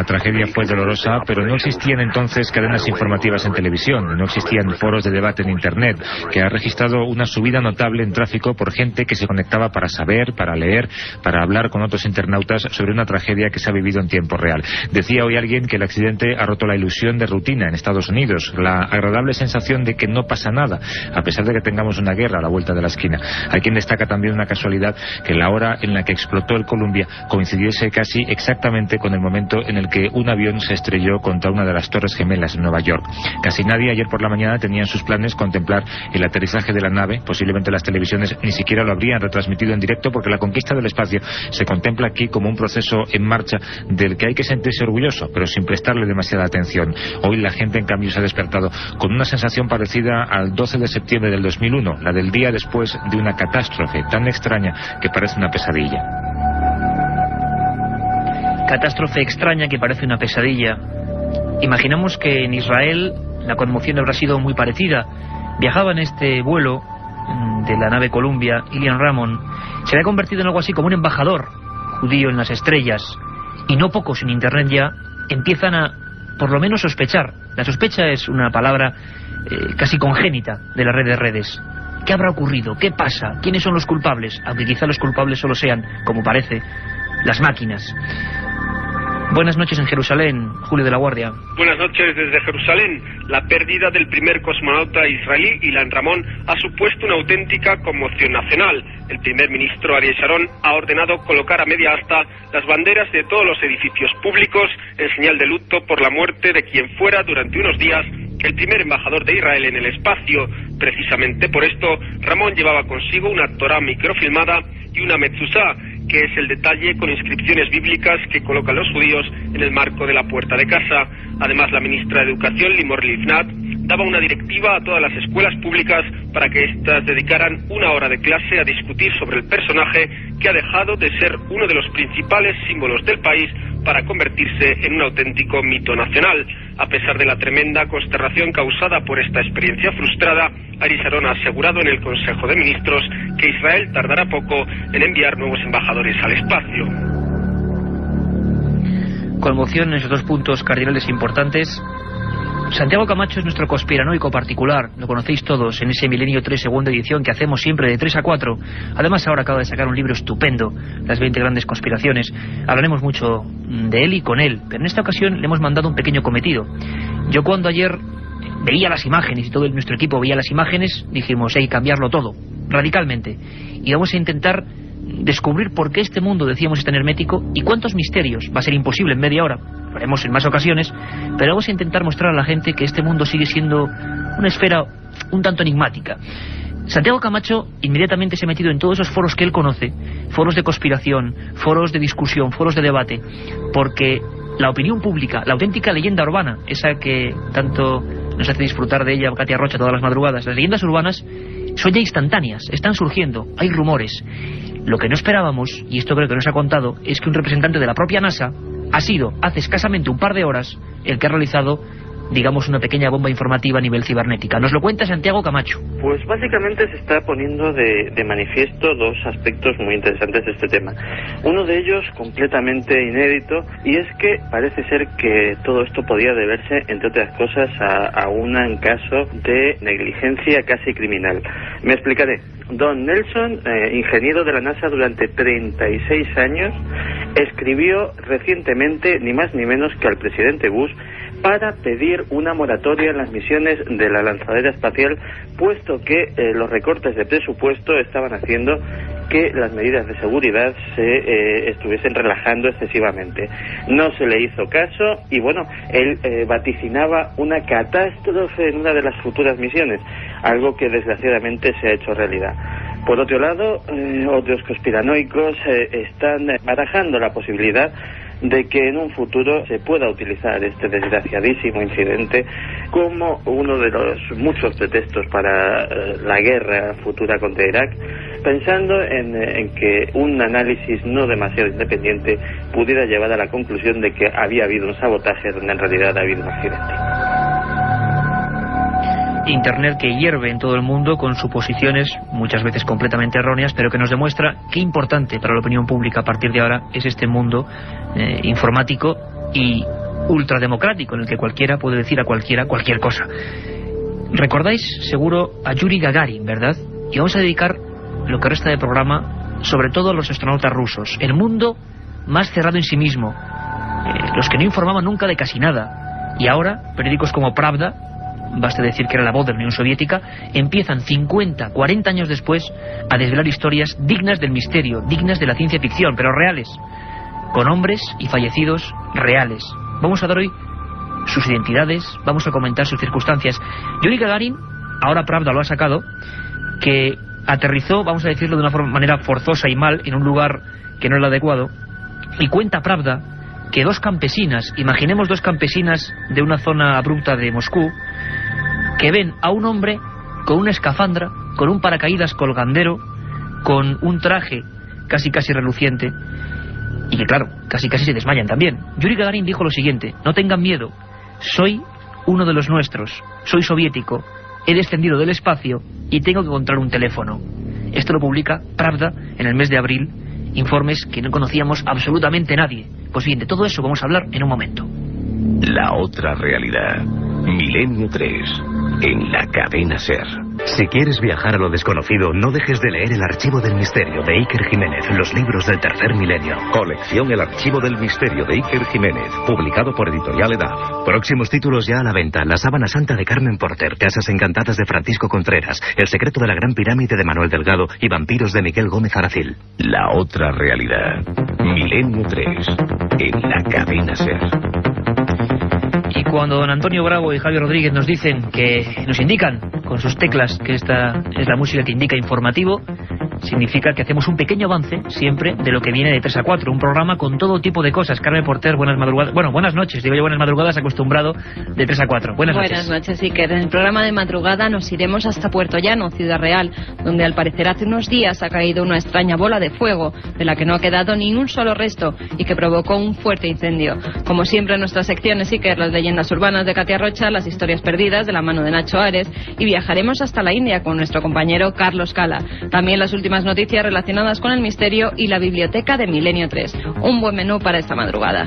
tragedia fue dolorosa, pero no existían entonces cadenas informativas en televisión, no existían foros de debate en Internet, que ha registrado una subida notable en tráfico por gente que se conectaba para saber, para leer, para hablar con otros internautas sobre una tragedia que se ha vivido en tiempo real. Decía hoy alguien que el accidente ha roto la ilusión de rutina en Estados Unidos, la agradable sensación de que no pasa nada, a pesar de que tengamos una guerra a la vuelta de la esquina. Hay quien destaca también una casualidad, que la hora en la que explotó el Columbia coincidiese casi exactamente con el momento en el que un avión se estrelló contra una de las Torres Gemelas en Nueva York. Casi nadie ayer por la mañana tenía en sus planes contemplar el aterrizaje de la nave. Posiblemente las televisiones ni siquiera lo habrían retransmitido en directo, porque la conquista del espacio se contempla aquí como un proceso en marcha del que hay que sentirse orgulloso, pero sin prestarle demasiada atención. Hoy la gente, en cambio, se ha despertado con una sensación parecida al 12 de septiembre del 2001, la del día después de una catástrofe tan extraña que parece una pesadilla. Catástrofe extraña que parece una pesadilla. Imaginamos que en Israel la conmoción habrá sido muy parecida. Viajaba en este vuelo de la nave Columbia Ilian Ramon. Se había convertido en algo así como un embajador judío en las estrellas. Y no pocos en Internet ya empiezan a por lo menos sospechar. La sospecha es una palabra casi congénita de la red de redes. ¿Qué habrá ocurrido? ¿Qué pasa? ¿Quiénes son los culpables? Aunque quizá los culpables solo sean, como parece, las máquinas. Buenas noches en Jerusalén, Julio de la Guardia. Buenas noches desde Jerusalén. La pérdida del primer cosmonauta israelí, Ilan Ramon, ha supuesto una auténtica conmoción nacional. El primer ministro Ariel Sharon ha ordenado colocar a media asta las banderas de todos los edificios públicos en señal de luto por la muerte de quien fuera durante unos días el primer embajador de Israel en el espacio. Precisamente por esto, Ramón llevaba consigo una Torá microfilmada y una mezuzá, que es el detalle con inscripciones bíblicas que colocan los judíos en el marco de la puerta de casa. Además, la ministra de Educación, Limor Livnat, daba una directiva a todas las escuelas públicas para que éstas dedicaran una hora de clase a discutir sobre el personaje que ha dejado de ser uno de los principales símbolos del país para convertirse en un auténtico mito nacional. A pesar de la tremenda consternación causada por esta experiencia frustrada, Ariel Sharon ha asegurado en el Consejo de Ministros que Israel tardará poco en enviar nuevos embajadores al espacio. Conmoción en esos dos puntos cardinales importantes. Santiago Camacho es nuestro conspiranoico particular, lo conocéis todos en ese Milenio 3 segunda edición que hacemos siempre de 3 a 4. Además ahora acaba de sacar un libro estupendo, Las 20 grandes conspiraciones. Hablaremos mucho de él y con él, pero en esta ocasión le hemos mandado un pequeño cometido. Yo cuando ayer veía las imágenes y todo nuestro equipo veía las imágenes, dijimos, hay que cambiarlo todo, radicalmente. Y vamos a intentar descubrir por qué este mundo decíamos es tan hermético y cuántos misterios. Va a ser imposible en media hora, lo haremos en más ocasiones, pero vamos a intentar mostrar a la gente que este mundo sigue siendo una esfera un tanto enigmática. Santiago Camacho inmediatamente se ha metido en todos esos foros que él conoce, foros de conspiración, foros de discusión, foros de debate, porque la opinión pública, la auténtica leyenda urbana, esa que tanto nos hace disfrutar de ella Katia Rocha todas las madrugadas, las leyendas urbanas son ya instantáneas, están surgiendo, hay rumores. Lo que no esperábamos, y esto creo que nos ha contado, es que un representante de la propia NASA ha sido, hace escasamente un par de horas, el que ha realizado, digamos, una pequeña bomba informativa a nivel cibernética. Nos lo cuenta Santiago Camacho. Pues básicamente se está poniendo de manifiesto dos aspectos muy interesantes de este tema. Uno de ellos completamente inédito, y es que parece ser que todo esto podía deberse, entre otras cosas, a un caso de negligencia casi criminal. Me explicaré. Don Nelson, ingeniero de la NASA durante 36 años, escribió recientemente, ni más ni menos que al presidente Bush, para pedir una moratoria en las misiones de la lanzadera espacial, puesto que los recortes de presupuesto estaban haciendo que las medidas de seguridad se estuviesen relajando excesivamente. No se le hizo caso y bueno, él vaticinaba una catástrofe en una de las futuras misiones, algo que desgraciadamente se ha hecho realidad. Por otro lado, otros conspiranoicos están barajando la posibilidad de que en un futuro se pueda utilizar este desgraciadísimo incidente como uno de los muchos pretextos para la guerra futura contra Irak, pensando en que un análisis no demasiado independiente pudiera llevar a la conclusión de que había habido un sabotaje donde en realidad ha habido un accidente. Internet que hierve en todo el mundo con suposiciones muchas veces completamente erróneas, pero que nos demuestra qué importante para la opinión pública a partir de ahora es este mundo informático y ultrademocrático en el que cualquiera puede decir a cualquiera cualquier cosa. Recordáis seguro a Yuri Gagarin, ¿verdad? Y vamos a dedicar lo que resta del programa sobre todo a los astronautas rusos, el mundo más cerrado en sí mismo, los que no informaban nunca de casi nada, y ahora periódicos como Pravda, basta decir que era la voz de la Unión Soviética, empiezan 50, 40 años después a desvelar historias dignas del misterio, dignas de la ciencia ficción, pero reales, con hombres y fallecidos reales. Vamos a dar hoy sus identidades, vamos a comentar sus circunstancias. Yuri Gagarin, ahora Pravda lo ha sacado, que aterrizó, vamos a decirlo de una manera forzosa y mal, en un lugar que no era el adecuado, y cuenta Pravda que dos campesinas, imaginemos dos campesinas de una zona abrupta de Moscú, que ven a un hombre con una escafandra, con un paracaídas colgandero, con un traje casi reluciente, y que claro, casi se desmayan también. Yuri Gagarin dijo lo siguiente: no tengan miedo, soy uno de los nuestros, soy soviético, he descendido del espacio y tengo que encontrar un teléfono. Esto lo publica Pravda en el mes de abril, informes que no conocíamos absolutamente nadie. Pues bien, de todo eso vamos a hablar en un momento. La otra realidad. Milenio 3. En la cadena SER. Si quieres viajar a lo desconocido, no dejes de leer El Archivo del Misterio de Iker Jiménez, los libros del tercer milenio. Colección El Archivo del Misterio de Iker Jiménez, publicado por Editorial EDAF. Próximos títulos ya a la venta: La Sábana Santa de Carmen Porter, Casas Encantadas de Francisco Contreras, El Secreto de la Gran Pirámide de Manuel Delgado y Vampiros de Miguel Gómez Aracil. La otra realidad. Milenio 3. En la cadena SER. Y cuando don Antonio Bravo y Javier Rodríguez nos dicen que nos indican con sus teclas que esta es la música que indica informativo, significa que hacemos un pequeño avance siempre de lo que viene de 3 a 4, un programa con todo tipo de cosas. Carmen Porter, buenas madrugadas, bueno, buenas noches, digo yo buenas madrugadas, acostumbrado de 3 a 4. Buenas noches. Buenas noches, Iker. En el programa de madrugada nos iremos hasta Puerto Llano, Ciudad Real, donde al parecer hace unos días ha caído una extraña bola de fuego, de la que no ha quedado ni un solo resto y que provocó un fuerte incendio. Como siempre en nuestras secciones, Iker, las leyendas urbanas de Katia Rocha, las historias perdidas de la mano de Nacho Ares, y viajaremos hasta la India con nuestro compañero Carlos Cala. También las últimas noticias relacionadas con el misterio y la biblioteca de Milenio 3. Un buen menú para esta madrugada.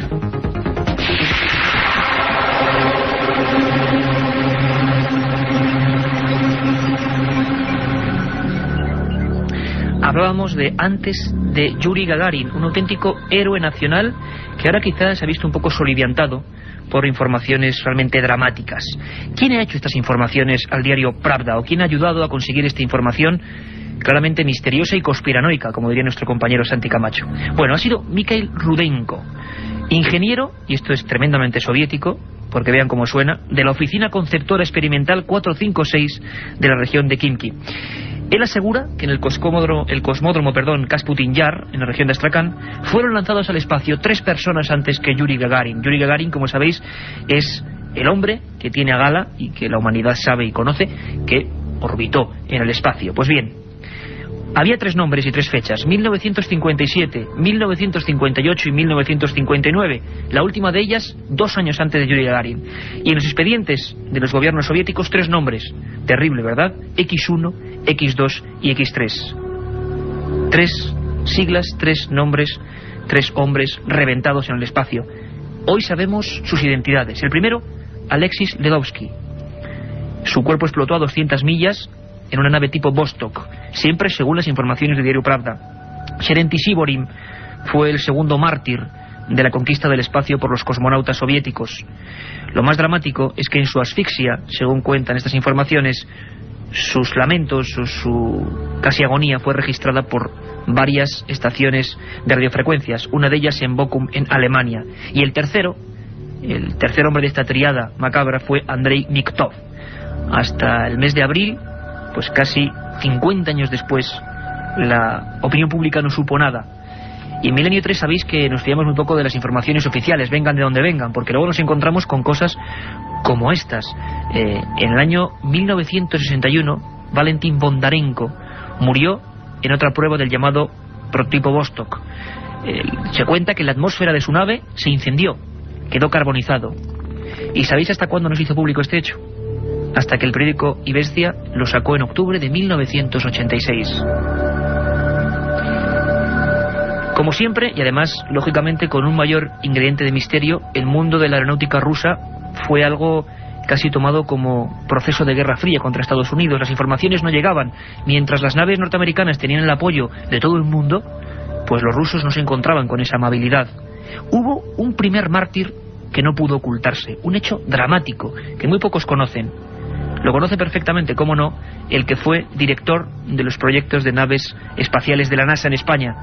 Hablábamos de antes de Yuri Gagarin, un auténtico héroe nacional que ahora quizás se ha visto un poco soliviantado por informaciones realmente dramáticas. ¿Quién ha hecho estas informaciones al diario Pravda o quién ha ayudado a conseguir esta información claramente misteriosa y conspiranoica, como diría nuestro compañero Santi Camacho? Bueno, ha sido Mikhail Rudenko, ingeniero, y esto es tremendamente soviético, porque vean cómo suena, de la Oficina Conceptora Experimental 456 de la región de Khimki. Él asegura que en el cosmódromo Kasputin Yar, en la región de Astrakhan, fueron lanzados al espacio 3 personas antes que Yuri Gagarin. Yuri Gagarin, como sabéis, es el hombre que tiene a gala y que la humanidad sabe y conoce que orbitó en el espacio. Pues bien, había 3 nombres y 3 fechas: 1957, 1958 y 1959. La última de ellas 2 años antes de Yuri Gagarin. Y en los expedientes de los gobiernos soviéticos 3 nombres. Terrible, ¿verdad? X1, X2 y X3. 3 siglas, 3 nombres, 3 hombres reventados en el espacio. Hoy sabemos sus identidades. El primero, Alexis Ledovsky. Su cuerpo explotó a 200 millas en una nave tipo Vostok, siempre según las informaciones del diario Pravda. Sherenti Sivorim fue el segundo mártir de la conquista del espacio por los cosmonautas soviéticos. Lo más dramático es que en su asfixia, según cuentan estas informaciones, sus lamentos, su casi agonía fue registrada por varias estaciones de radiofrecuencias, una de ellas en Bochum, en Alemania. Y el tercer hombre de esta triada macabra fue Andrei Mikhtov. Hasta el mes de abril, pues casi 50 años después, la opinión pública no supo nada. Y en Milenio 3 sabéis que nos fiamos muy poco de las informaciones oficiales, vengan de donde vengan, porque luego nos encontramos con cosas como estas. En el año 1961, Valentin Bondarenko murió en otra prueba del llamado prototipo Vostok. Se cuenta que la atmósfera de su nave se incendió, quedó carbonizado. ¿Y sabéis hasta cuándo nos hizo público este hecho? Hasta que el periódico Izvestia lo sacó en octubre de 1986. Como siempre, y además, lógicamente, con un mayor ingrediente de misterio, el mundo de la aeronáutica rusa fue algo casi tomado como proceso de guerra fría contra Estados Unidos. Las informaciones no llegaban. Mientras las naves norteamericanas tenían el apoyo de todo el mundo, pues los rusos no se encontraban con esa amabilidad. Hubo un primer mártir que no pudo ocultarse, un hecho dramático que muy pocos conocen. Lo conoce perfectamente, cómo no, el que fue director de los proyectos de naves espaciales de la NASA en España,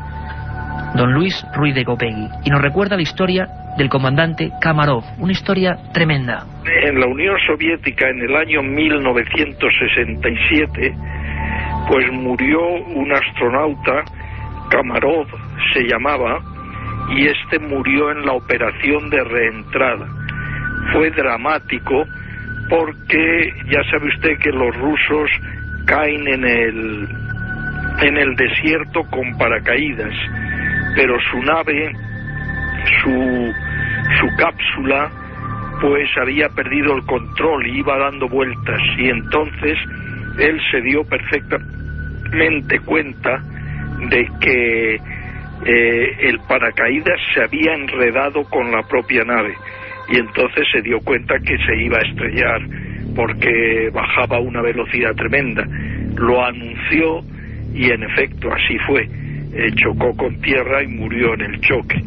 don Luis Ruiz de Gopegui, y nos recuerda la historia del comandante Kamarov, una historia tremenda. En la Unión Soviética, en el año 1967, pues murió un astronauta, Kamarov se llamaba, y este murió en la operación de reentrada. Fue dramático porque ya sabe usted que los rusos caen en el desierto con paracaídas, pero su nave, su cápsula, pues había perdido el control y iba dando vueltas, y entonces él se dio perfectamente cuenta de que el paracaídas se había enredado con la propia nave, y entonces se dio cuenta que se iba a estrellar porque bajaba a una velocidad tremenda. Lo anunció y en efecto así fue. Chocó con tierra y murió en el choque.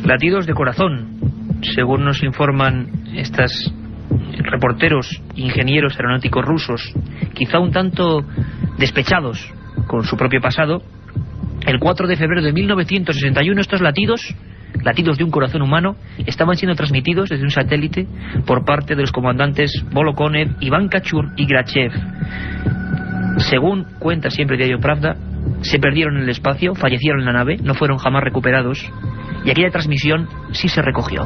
Latidos de corazón, según nos informan estos reporteros, ingenieros aeronáuticos rusos, quizá un tanto despechados con su propio pasado. El 4 de febrero de 1961 estos latidos de un corazón humano, estaban siendo transmitidos desde un satélite por parte de los comandantes Volokonev, Iván Kachur y Grachev. Según cuenta siempre el diario Pravda, se perdieron en el espacio, fallecieron en la nave, no fueron jamás recuperados, y aquella transmisión sí se recogió.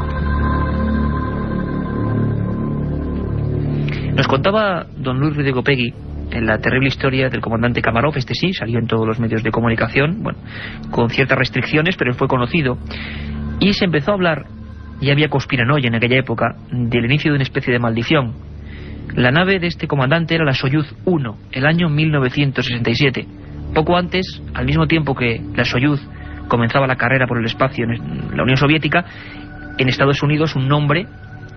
Nos contaba don Luis Ruiz de Gopegui en la terrible historia del comandante Kamarov. Este sí, salió en todos los medios de comunicación, bueno, con ciertas restricciones, pero fue conocido. Y se empezó a hablar, y había conspiranoia en aquella época, del inicio de una especie de maldición. La nave de este comandante era la Soyuz 1, el año 1967. Poco antes, al mismo tiempo que la Soyuz comenzaba la carrera por el espacio en la Unión Soviética, en Estados Unidos un nombre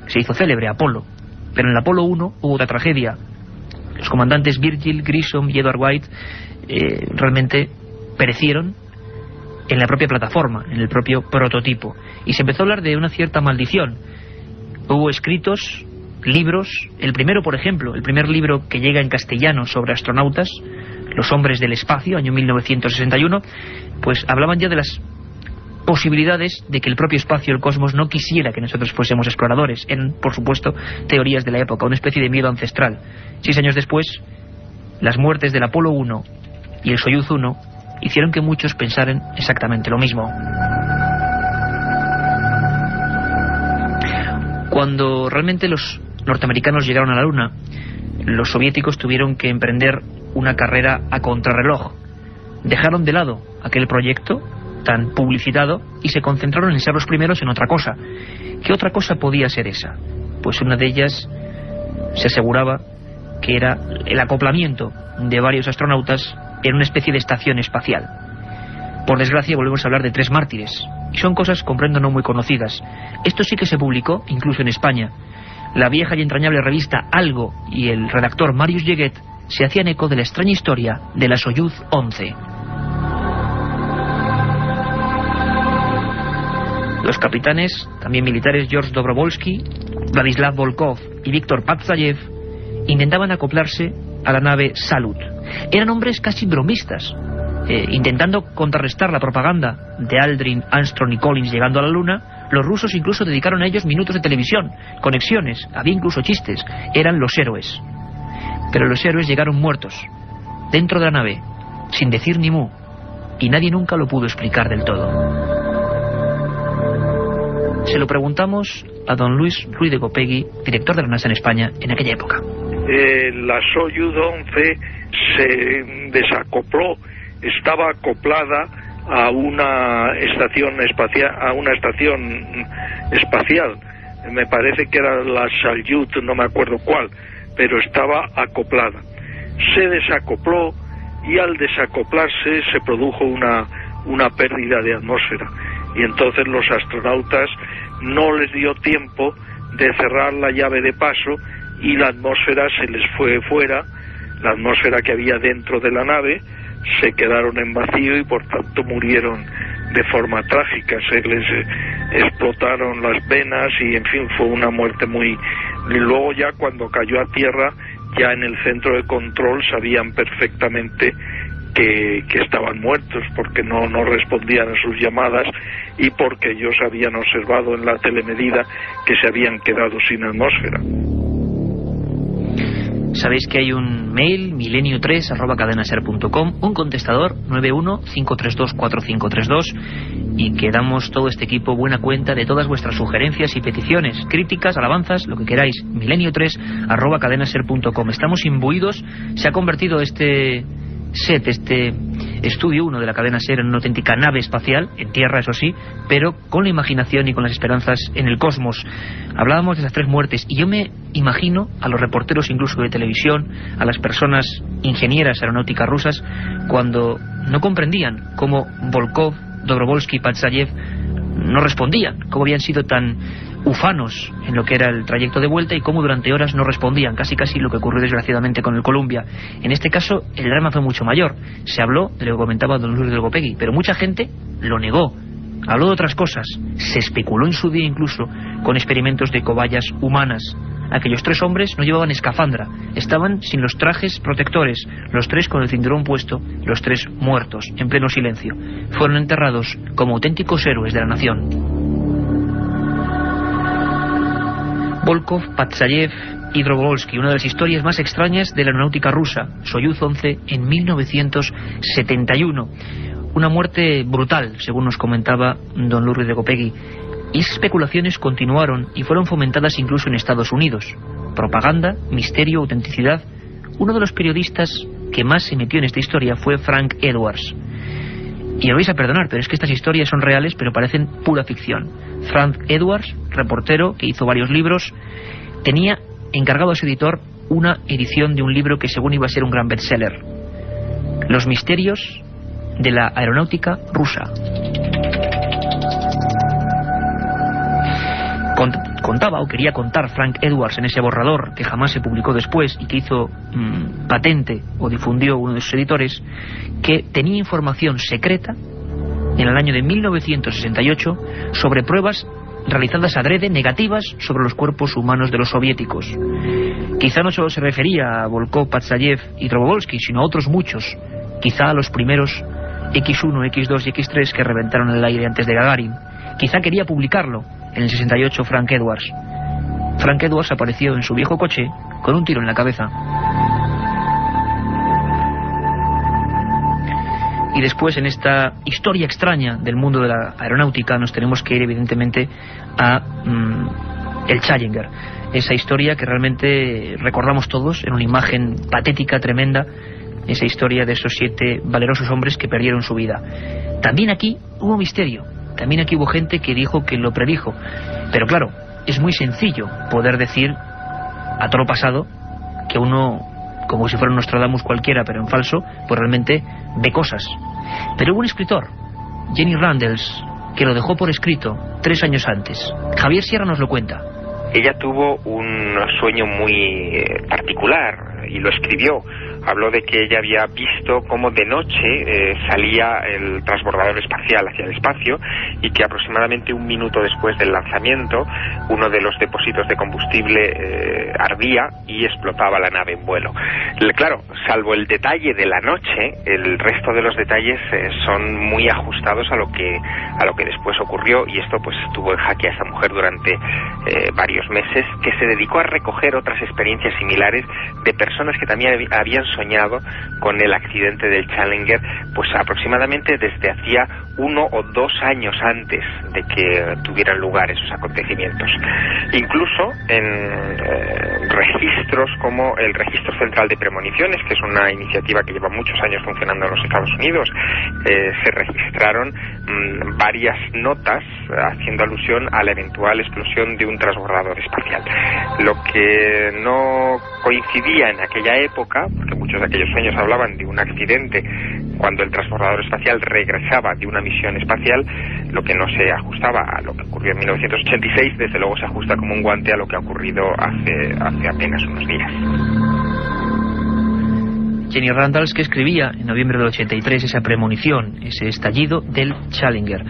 se hizo célebre, Apolo. Pero en el Apolo 1 hubo otra tragedia. Los comandantes Virgil, Grissom y Edward White realmente perecieron en la propia plataforma, en el propio prototipo. Y se empezó a hablar de una cierta maldición. Hubo escritos, libros. El primero, por ejemplo, el primer libro que llega en castellano sobre astronautas, Los hombres del espacio, año 1961, pues hablaban ya de las posibilidades de que el propio espacio, el cosmos, no quisiera que nosotros fuésemos exploradores. Eran, por supuesto, teorías de la época, una especie de miedo ancestral. 6 años después, las muertes del Apolo 1 y el Soyuz 1 hicieron que muchos pensaran exactamente lo mismo. Cuando realmente los norteamericanos llegaron a la Luna, los soviéticos tuvieron que emprender una carrera a contrarreloj. Dejaron de lado aquel proyecto tan publicitado y se concentraron en ser los primeros en otra cosa. ¿Qué otra cosa podía ser esa? Pues una de ellas se aseguraba que era el acoplamiento de varios astronautas en una especie de estación espacial. Por desgracia volvemos a hablar de 3 mártires, y son cosas, comprendo, no muy conocidas. Esto sí que se publicó incluso en España. La vieja y entrañable revista Algo y el redactor Marius Yeguet se hacían eco de la extraña historia de la Soyuz 11. Los capitanes, también militares, George Dobrovolsky, Vladislav Volkov y Víctor Patsayev, intentaban acoplarse a la nave Salut. Eran hombres casi bromistas, intentando contrarrestar la propaganda de Aldrin, Armstrong y Collins llegando a la Luna. Los rusos incluso dedicaron a ellos minutos de televisión, conexiones, había incluso chistes. Eran los héroes. Pero los héroes llegaron muertos, dentro de la nave, sin decir ni mu, y nadie nunca lo pudo explicar del todo. Se lo preguntamos a don Luis Ruiz de Gopegui, director de la NASA en España en aquella época. La Soyuz 11 se desacopló, estaba acoplada a una estación espacial, me parece que era la Salyut, no me acuerdo cuál, pero estaba acoplada. Se desacopló y al desacoplarse se produjo una pérdida de atmósfera, y entonces los astronautas no les dio tiempo de cerrar la llave de paso y la atmósfera se les fue fuera. La atmósfera que había dentro de la nave, se quedaron en vacío y por tanto murieron de forma trágica. Se les explotaron las venas y en fin, fue una muerte muy... Y luego ya cuando cayó a tierra, ya en el centro de control sabían perfectamente que estaban muertos, porque no respondían a sus llamadas y porque ellos habían observado en la telemedida que se habían quedado sin atmósfera. Sabéis que hay un mail, milenio3@cadenaser.com, un contestador 915324532, y que damos todo este equipo buena cuenta de todas vuestras sugerencias y peticiones, críticas, alabanzas, lo que queráis. milenio3@cadenaser.com. Estamos imbuidos, se ha convertido este estudio 1 de la cadena SER en una auténtica nave espacial, en tierra eso sí, pero con la imaginación y con las esperanzas en el cosmos. Hablábamos de esas 3 muertes y yo me imagino a los reporteros incluso de televisión, a las personas ingenieras aeronáuticas rusas, cuando no comprendían cómo Volkov, Dobrovolsky y Patsayev no respondían, cómo habían sido tan ufanos en lo que era el trayecto de vuelta y cómo durante horas no respondían, casi lo que ocurrió desgraciadamente con el Columbia. En este caso el drama fue mucho mayor. Se habló de lo que comentaba don Luis del Gopegui, pero mucha gente lo negó, habló de otras cosas. Se especuló en su día incluso con experimentos de cobayas humanas. Aquellos 3 hombres no llevaban escafandra, estaban sin los trajes protectores, los 3 con el cinturón puesto, los 3 muertos, en pleno silencio. Fueron enterrados como auténticos héroes de la nación. Volkov, Patsayev y Dobrovolsky, una de las historias más extrañas de la aeronáutica rusa, Soyuz 11 en 1971. Una muerte brutal, según nos comentaba don Luis de Gopegui. Y esas especulaciones continuaron y fueron fomentadas incluso en Estados Unidos. Propaganda, misterio, autenticidad. Uno de los periodistas que más se metió en esta historia fue Frank Edwards. Y me vais a perdonar, pero es que estas historias son reales, pero parecen pura ficción. Frank Edwards, reportero que hizo varios libros, tenía encargado a su editor una edición de un libro que según iba a ser un gran bestseller: Los misterios de la aeronáutica rusa. Contaba, o quería contar, Frank Edwards en ese borrador que jamás se publicó después y que hizo patente o difundió uno de sus editores, que tenía información secreta en el año de 1968 sobre pruebas realizadas adrede negativas sobre los cuerpos humanos de los soviéticos. Quizá no solo se refería a Volkov, Patsayev y Dobrovolsky, sino a otros muchos, quizá a los primeros X1, X2 y X3 que reventaron el aire antes de Gagarin. Quizá quería publicarlo en el 68 Frank Edwards. Frank Edwards apareció en su viejo coche con un tiro en la cabeza. Y después, en esta historia extraña del mundo de la aeronáutica, nos tenemos que ir evidentemente a el Challenger. Esa historia que realmente recordamos todos en una imagen patética, tremenda. Esa historia de esos 7 valerosos hombres que perdieron su vida. También aquí hubo misterio. También aquí hubo gente que dijo que lo predijo. Pero claro, es muy sencillo poder decir a toro pasado que uno, como si fuera un Nostradamus cualquiera, pero en falso, pues realmente ve cosas. Pero hubo un escritor, Jenny Randles, que lo dejó por escrito 3 años antes. Javier Sierra nos lo cuenta. Ella tuvo un sueño muy particular y lo escribió. Habló de que ella había visto cómo de noche salía el transbordador espacial hacia el espacio y que aproximadamente 1 minuto después del lanzamiento uno de los depósitos de combustible ardía y explotaba la nave en vuelo. Claro, salvo el detalle de la noche, el resto de los detalles son muy ajustados a lo que después ocurrió, y esto pues tuvo en jaque a esta mujer durante varios meses, que se dedicó a recoger otras experiencias similares de personas que también habían soñado con el accidente del Challenger, pues aproximadamente desde hacía 1 o 2 años antes de que tuvieran lugar esos acontecimientos. Incluso en registros como el Registro Central de Premoniciones, que es una iniciativa que lleva muchos años funcionando en los Estados Unidos, se registraron varias notas haciendo alusión a la eventual explosión de un transbordador espacial. Lo que no coincidía en aquella época, porque muchos de aquellos sueños hablaban de un accidente cuando el transbordador espacial regresaba de una misión espacial, lo que no se ajustaba a lo que ocurrió en 1986, desde luego se ajusta como un guante a lo que ha ocurrido hace apenas unos días. Jenny Randles, que escribía en noviembre del 83 esa premonición, ese estallido del Challenger.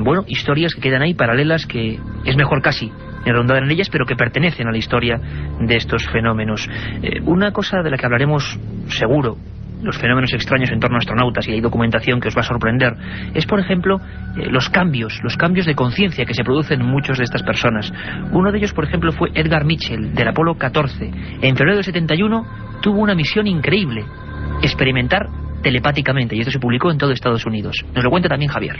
Bueno, historias que quedan ahí paralelas, que es mejor casi redundar en ellas, pero que pertenecen a la historia de estos fenómenos. Una cosa de la que hablaremos seguro, los fenómenos extraños en torno a astronautas, y hay documentación que os va a sorprender, es por ejemplo los cambios de conciencia que se producen en muchas de estas personas. Uno de ellos, por ejemplo, fue Edgar Mitchell, del Apolo 14. En febrero del 71 tuvo una misión increíble: experimentar telepáticamente, y esto se publicó en todo Estados Unidos. Nos lo cuenta también Javier.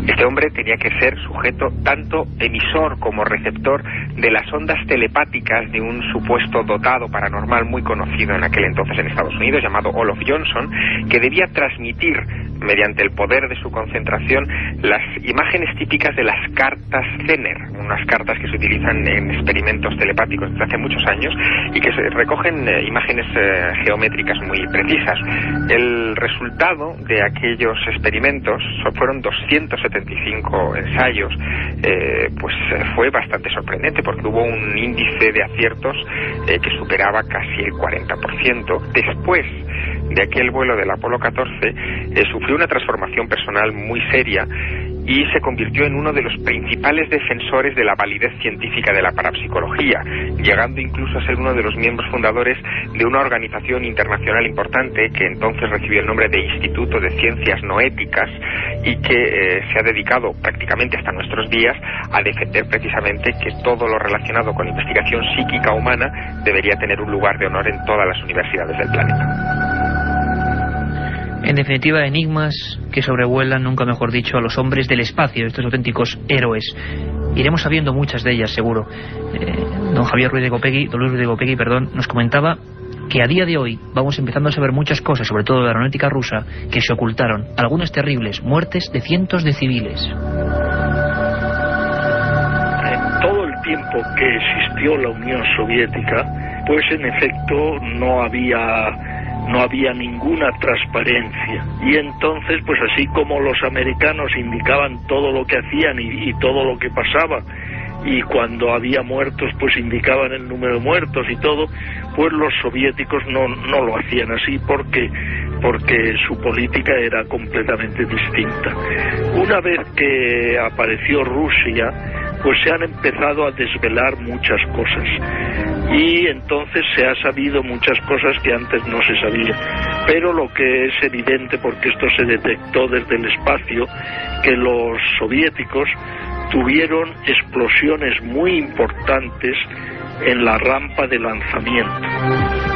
Este hombre tenía que ser sujeto tanto emisor como receptor de las ondas telepáticas de un supuesto dotado paranormal muy conocido en aquel entonces en Estados Unidos, llamado Olaf Johnson, que debía transmitir mediante el poder de su concentración, las imágenes típicas de las cartas Zener, unas cartas que se utilizan en experimentos telepáticos desde hace muchos años y que recogen imágenes geométricas muy precisas. El resultado de aquellos experimentos fueron 275 ensayos, pues fue bastante sorprendente porque hubo un índice de aciertos que superaba casi el 40%. Después de aquel vuelo del Apolo 14 sufrió una transformación personal muy seria y se convirtió en uno de los principales defensores de la validez científica de la parapsicología, llegando incluso a ser uno de los miembros fundadores de una organización internacional importante que entonces recibió el nombre de Instituto de Ciencias No Éticas y que se ha dedicado prácticamente hasta nuestros días a defender precisamente que todo lo relacionado con investigación psíquica humana debería tener un lugar de honor en todas las universidades del planeta. En definitiva, enigmas que sobrevuelan, nunca mejor dicho, a los hombres del espacio, estos auténticos héroes. Iremos sabiendo muchas de ellas, seguro. Don Luis Ruiz de Gopegui, nos comentaba que a día de hoy vamos empezando a saber muchas cosas, sobre todo de la aeronáutica rusa, que se ocultaron. Algunas terribles, muertes de cientos de civiles. En todo el tiempo que existió la Unión Soviética, pues en efecto no había ninguna transparencia, y entonces pues así como los americanos indicaban todo lo que hacían y todo lo que pasaba, y cuando había muertos pues indicaban el número de muertos y todo, pues los soviéticos no lo hacían así porque su política era completamente distinta. Una vez que apareció Rusia, pues se han empezado a desvelar muchas cosas y entonces se ha sabido muchas cosas que antes no se sabía. Pero lo que es evidente, porque esto se detectó desde el espacio, que los soviéticos tuvieron explosiones muy importantes en la rampa de lanzamiento.